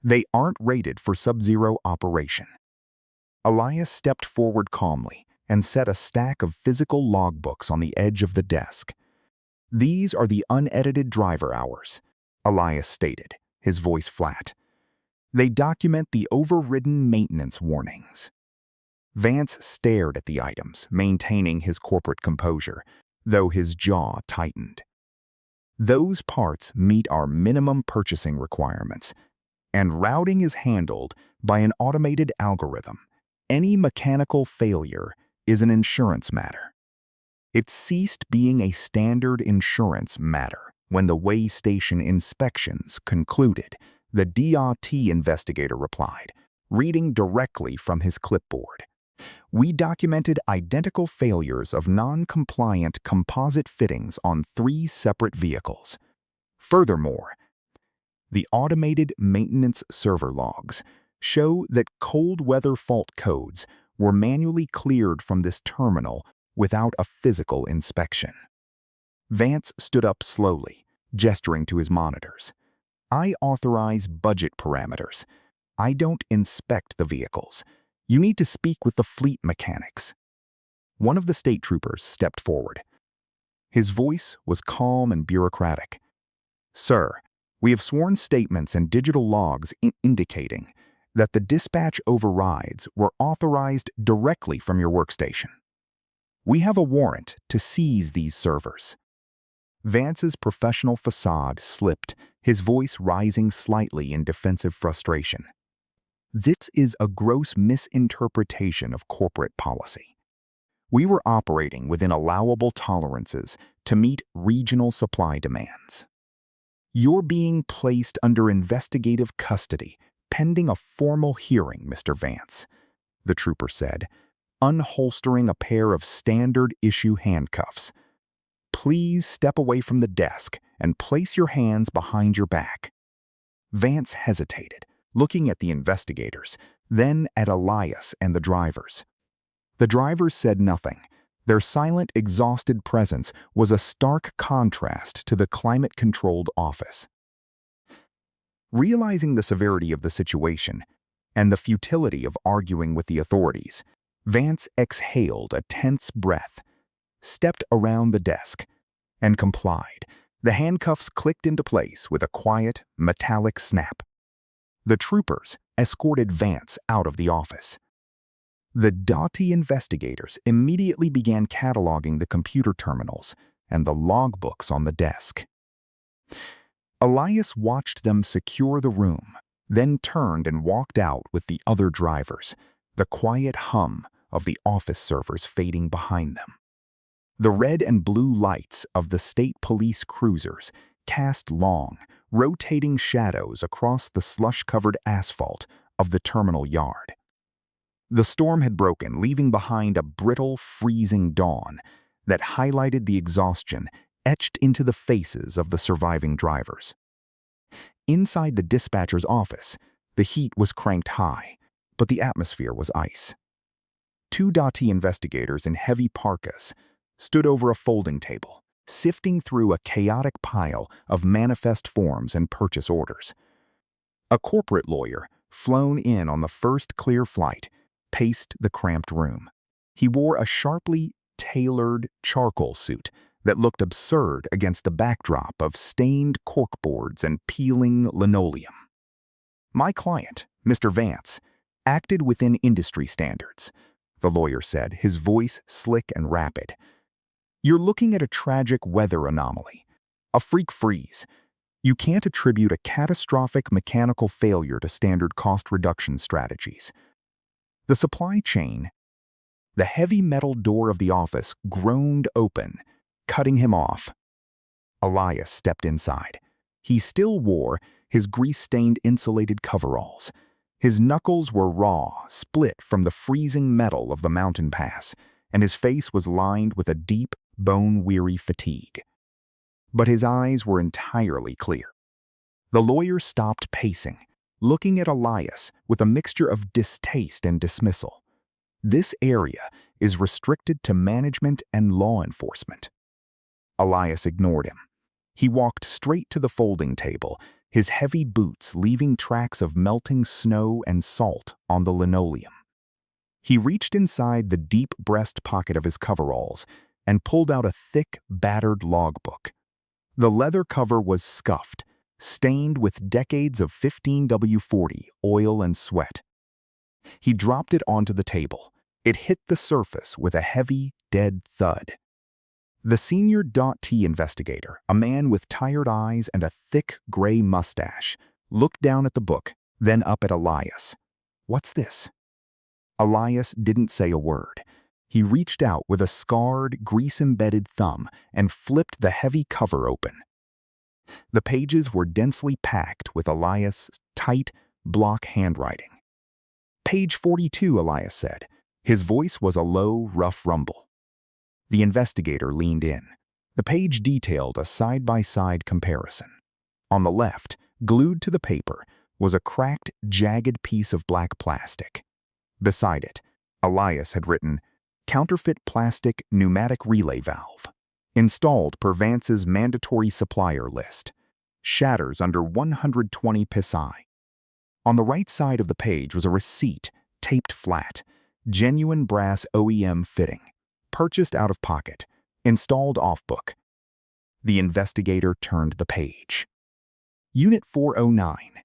They aren't rated for sub-zero operation. Elias stepped forward calmly and set a stack of physical logbooks on the edge of the desk. These are the unedited driver hours, Elias stated, his voice flat. They document the overridden maintenance warnings. Vance stared at the items, maintaining his corporate composure, though his jaw tightened. Those parts meet our minimum purchasing requirements, and routing is handled by an automated algorithm. Any mechanical failure is an insurance matter. It ceased being a standard insurance matter when the weigh station inspections concluded, the DOT investigator replied, reading directly from his clipboard. We documented identical failures of non-compliant composite fittings on 3 separate vehicles. Furthermore, the automated maintenance server logs show that cold weather fault codes were manually cleared from this terminal without a physical inspection. Vance stood up slowly, gesturing to his monitors. I authorize budget parameters. I don't inspect the vehicles. You need to speak with the fleet mechanics. One of the state troopers stepped forward. His voice was calm and bureaucratic. Sir, we have sworn statements and digital logs indicating that the dispatch overrides were authorized directly from your workstation. We have a warrant to seize these servers. Vance's professional facade slipped, his voice rising slightly in defensive frustration. This is a gross misinterpretation of corporate policy. We were operating within allowable tolerances to meet regional supply demands. You're being placed under investigative custody pending a formal hearing, Mr. Vance, the trooper said, unholstering a pair of standard-issue handcuffs. Please step away from the desk and place your hands behind your back. Vance hesitated, looking at the investigators, then at Elias and the drivers. The drivers said nothing. Their silent, exhausted presence was a stark contrast to the climate-controlled office. Realizing the severity of the situation and the futility of arguing with the authorities, Vance exhaled a tense breath, stepped around the desk, and complied. The handcuffs clicked into place with a quiet, metallic snap. The troopers escorted Vance out of the office. The DOT investigators immediately began cataloging the computer terminals and the logbooks on the desk. Elias watched them secure the room, then turned and walked out with the other drivers, the quiet hum of the office servers fading behind them. The red and blue lights of the state police cruisers cast long, rotating shadows across the slush-covered asphalt of the terminal yard. The storm had broken, leaving behind a brittle, freezing dawn that highlighted the exhaustion etched into the faces of the surviving drivers. Inside the dispatcher's office, the heat was cranked high, but the atmosphere was ice. 2 DOT investigators in heavy parkas stood over a folding table, sifting through a chaotic pile of manifest forms and purchase orders. A corporate lawyer, flown in on the first clear flight, paced the cramped room. He wore a sharply tailored charcoal suit that looked absurd against the backdrop of stained corkboards and peeling linoleum. My client, Mr. Vance, acted within industry standards, the lawyer said, his voice slick and rapid. You're looking at a tragic weather anomaly, a freak freeze. You can't attribute a catastrophic mechanical failure to standard cost reduction strategies. The supply chain The heavy metal door of the office groaned open, cutting him off. Elias stepped inside. He still wore his grease-stained insulated coveralls. His knuckles were raw, split from the freezing metal of the mountain pass, and his face was lined with a deep, bone-weary fatigue. But his eyes were entirely clear. The lawyer stopped pacing, looking at Elias with a mixture of distaste and dismissal. This area is restricted to management and law enforcement. Elias ignored him. He walked straight to the folding table, his heavy boots leaving tracks of melting snow and salt on the linoleum. He reached inside the deep breast pocket of his coveralls and pulled out a thick, battered logbook. The leather cover was scuffed, stained with decades of 15W40 oil and sweat. He dropped it onto the table. It hit the surface with a heavy, dead thud. The senior .T investigator, a man with tired eyes and a thick gray mustache, looked down at the book, then up at Elias. "What's this?" Elias didn't say a word. He reached out with a scarred, grease-embedded thumb and flipped the heavy cover open. The pages were densely packed with Elias' tight, block handwriting. "Page 42, Elias said. His voice was a low, rough rumble. The investigator leaned in. The page detailed a side-by-side comparison. On the left, glued to the paper, was a cracked, jagged piece of black plastic. Beside it, Elias had written, "Counterfeit plastic pneumatic relay valve. Installed per Vance's mandatory supplier list. Shatters under 120 psi." On the right side of the page was a receipt, taped flat. Genuine brass OEM fitting. Purchased out of pocket. Installed off book. The investigator turned the page. Unit 409.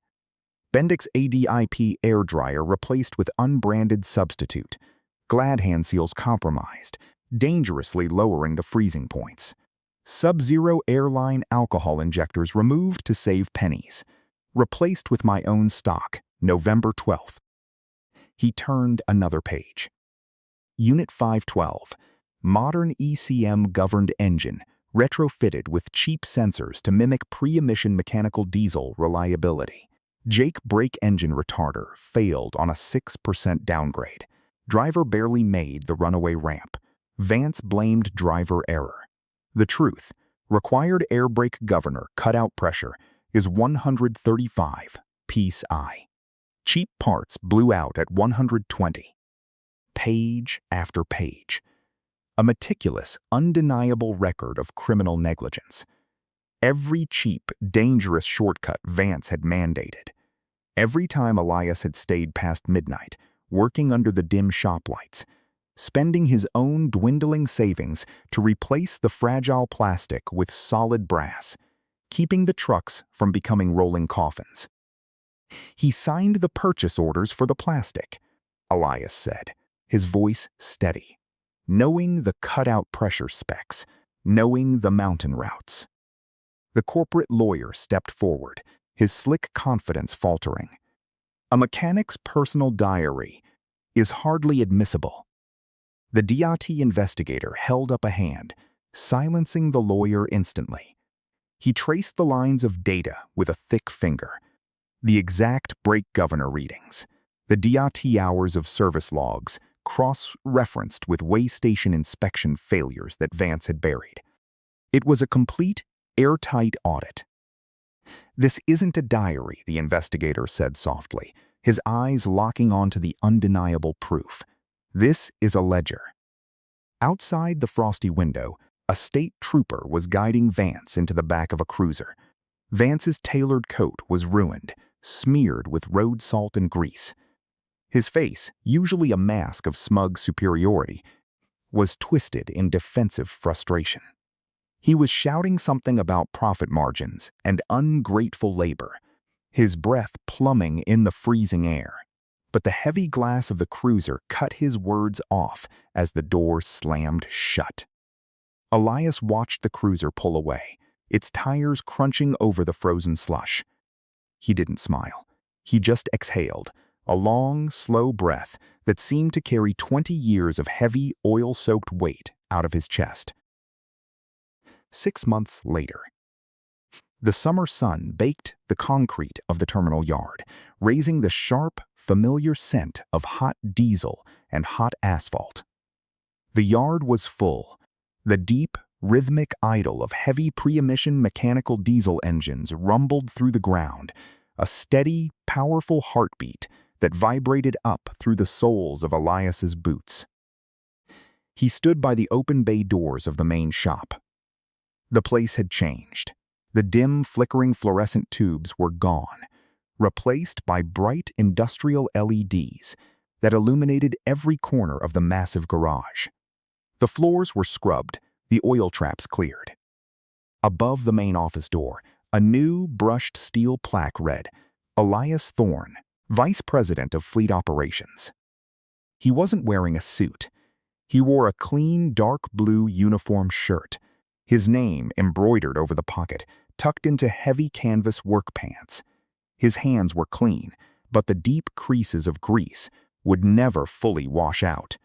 Bendix ADIP air dryer replaced with unbranded substitute. Glad hand seals compromised, dangerously lowering the freezing points. Sub-Zero airline alcohol injectors removed to save pennies. Replaced with my own stock, November 12th. He turned another page. Unit 512. Modern ECM-governed engine, retrofitted with cheap sensors to mimic pre-emission mechanical diesel reliability. Jake brake engine retarder failed on a 6% downgrade. Driver barely made the runaway ramp. Vance blamed driver error. The truth, required air brake governor cutout pressure is 135 psi. Cheap parts blew out at 120. Page after page. A meticulous, undeniable record of criminal negligence. Every cheap, dangerous shortcut Vance had mandated. Every time Elias had stayed past midnight, working under the dim shop lights, spending his own dwindling savings to replace the fragile plastic with solid brass, keeping the trucks from becoming rolling coffins. He signed the purchase orders for the plastic, Elias said, his voice steady, knowing the cutout pressure specs, knowing the mountain routes. The corporate lawyer stepped forward, his slick confidence faltering. A mechanic's personal diary is hardly admissible. The DOT investigator held up a hand, silencing the lawyer instantly. He traced the lines of data with a thick finger. The exact brake governor readings, the DOT hours of service logs, cross-referenced with way station inspection failures that Vance had buried. It was a complete, airtight audit. "This isn't a diary," the investigator said softly, his eyes locking onto the undeniable proof. "This is a ledger." Outside the frosty window, a state trooper was guiding Vance into the back of a cruiser. Vance's tailored coat was ruined, smeared with road salt and grease. His face, usually a mask of smug superiority, was twisted in defensive frustration. He was shouting something about profit margins and ungrateful labor, his breath plumbing in the freezing air. But the heavy glass of the cruiser cut his words off as the door slammed shut. Elias watched the cruiser pull away, its tires crunching over the frozen slush. He didn't smile. He just exhaled, a long, slow breath that seemed to carry 20 years of heavy, oil-soaked weight out of his chest. 6 months later, the summer sun baked the concrete of the terminal yard, raising the sharp, familiar scent of hot diesel and hot asphalt. The yard was full. The deep, rhythmic idle of heavy pre-emission mechanical diesel engines rumbled through the ground, a steady, powerful heartbeat that vibrated up through the soles of Elias's boots. He stood by the open bay doors of the main shop. The place had changed. The dim, flickering fluorescent tubes were gone, replaced by bright industrial LEDs that illuminated every corner of the massive garage. The floors were scrubbed, the oil traps cleared. Above the main office door, a new brushed steel plaque read, "Elias Thorne, Vice President of Fleet Operations." He wasn't wearing a suit. He wore a clean, dark blue uniform shirt, his name embroidered over the pocket, tucked into heavy canvas work pants. His hands were clean, but the deep creases of grease would never fully wash out.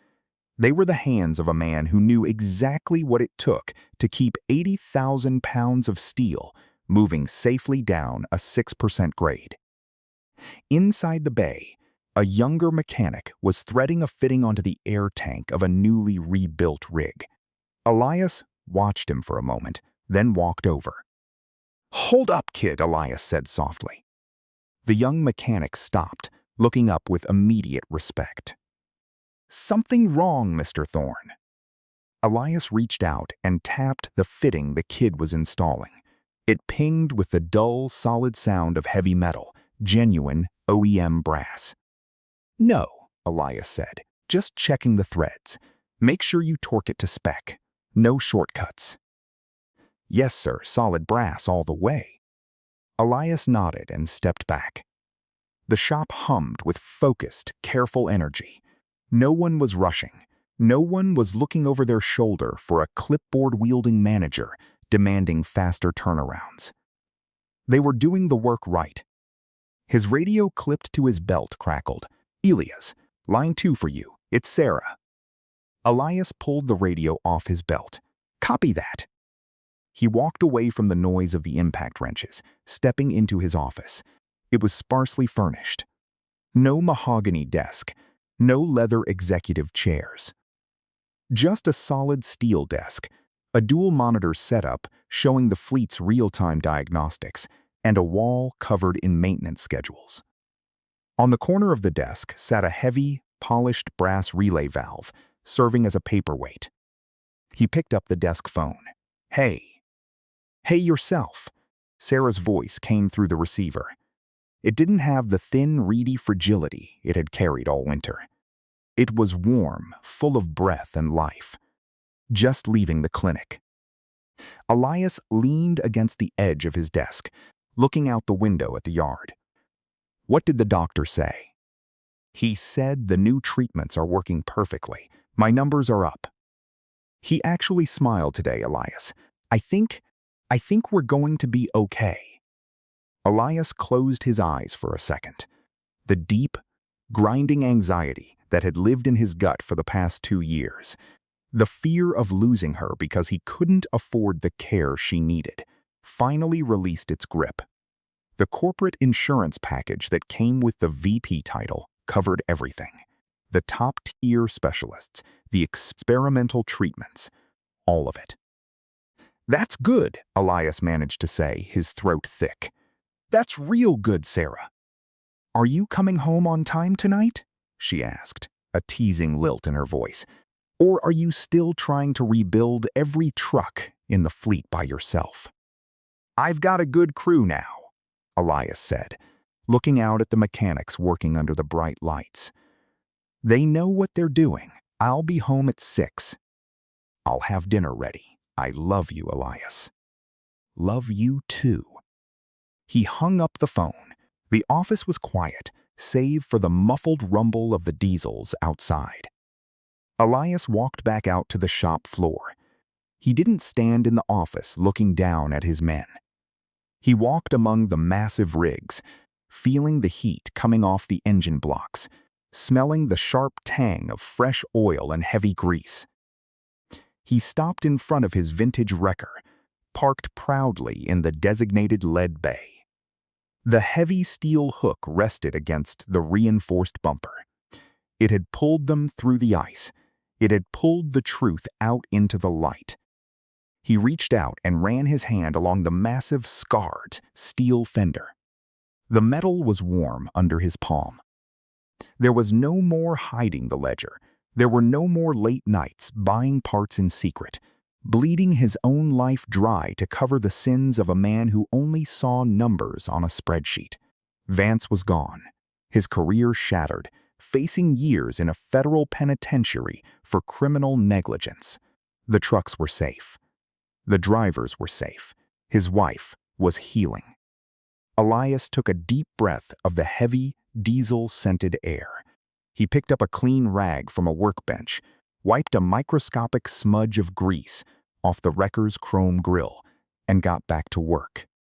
They were the hands of a man who knew exactly what it took to keep 80,000 pounds of steel moving safely down a 6% grade. Inside the bay, a younger mechanic was threading a fitting onto the air tank of a newly rebuilt rig. Elias watched him for a moment, then walked over. "Hold up, kid," Elias said softly. The young mechanic stopped, looking up with immediate respect. "Something wrong, Mr. Thorne." Elias reached out and tapped the fitting the kid was installing. It pinged with the dull, solid sound of heavy metal, genuine OEM brass. "No," Elias said, "just checking the threads. Make sure you torque it to spec. No shortcuts." "Yes, sir, solid brass all the way." Elias nodded and stepped back. The shop hummed with focused, careful energy. No one was rushing. No one was looking over their shoulder for a clipboard-wielding manager demanding faster turnarounds. They were doing the work right. His radio clipped to his belt crackled. "Elias, line 2 for you. It's Sarah." Elias pulled the radio off his belt. "Copy that." He walked away from the noise of the impact wrenches, stepping into his office. It was sparsely furnished. No mahogany desk, no leather executive chairs. Just a solid steel desk, a dual-monitor setup showing the fleet's real-time diagnostics, and a wall covered in maintenance schedules. On the corner of the desk sat a heavy, polished brass relay valve, serving as a paperweight. He picked up the desk phone. "Hey." "Hey yourself." Sarah's voice came through the receiver. It didn't have the thin, reedy fragility it had carried all winter. It was warm, full of breath and life. "Just leaving the clinic." Elias leaned against the edge of his desk, looking out the window at the yard. "What did the doctor say?" "He said the new treatments are working perfectly. My numbers are up." He actually smiled today, Elias. I think we're going to be okay." Elias closed his eyes for a second. The deep, grinding anxiety that had lived in his gut for the past 2 years, the fear of losing her because he couldn't afford the care she needed, finally released its grip. The corporate insurance package that came with the VP title covered everything. The top-tier specialists, the experimental treatments, all of it. "That's good," Elias managed to say, his throat thick. "That's real good, Sarah." "Are you coming home on time tonight?" she asked, a teasing lilt in her voice. "Or are you still trying to rebuild every truck in the fleet by yourself?" "I've got a good crew now," Elias said, looking out at the mechanics working under the bright lights. "They know what they're doing. I'll be home at 6. I'll have dinner ready. I love you, Elias." "Love you too." He hung up the phone. The office was quiet, save for the muffled rumble of the diesels outside. Elias walked back out to the shop floor. He didn't stand in the office looking down at his men. He walked among the massive rigs, feeling the heat coming off the engine blocks, smelling the sharp tang of fresh oil and heavy grease. He stopped in front of his vintage wrecker, parked proudly in the designated lead bay. The heavy steel hook rested against the reinforced bumper. It had pulled them through the ice. It had pulled the truth out into the light. He reached out and ran his hand along the massive, scarred steel fender. The metal was warm under his palm. There was no more hiding the ledger. There were no more late nights buying parts in secret, bleeding his own life dry to cover the sins of a man who only saw numbers on a spreadsheet. Vance was gone, his career shattered, facing years in a federal penitentiary for criminal negligence. The trucks were safe. The drivers were safe. His wife was healing. Elias took a deep breath of the heavy, diesel-scented air. He picked up a clean rag from a workbench, wiped a microscopic smudge of grease off the wrecker's chrome grille, and got back to work.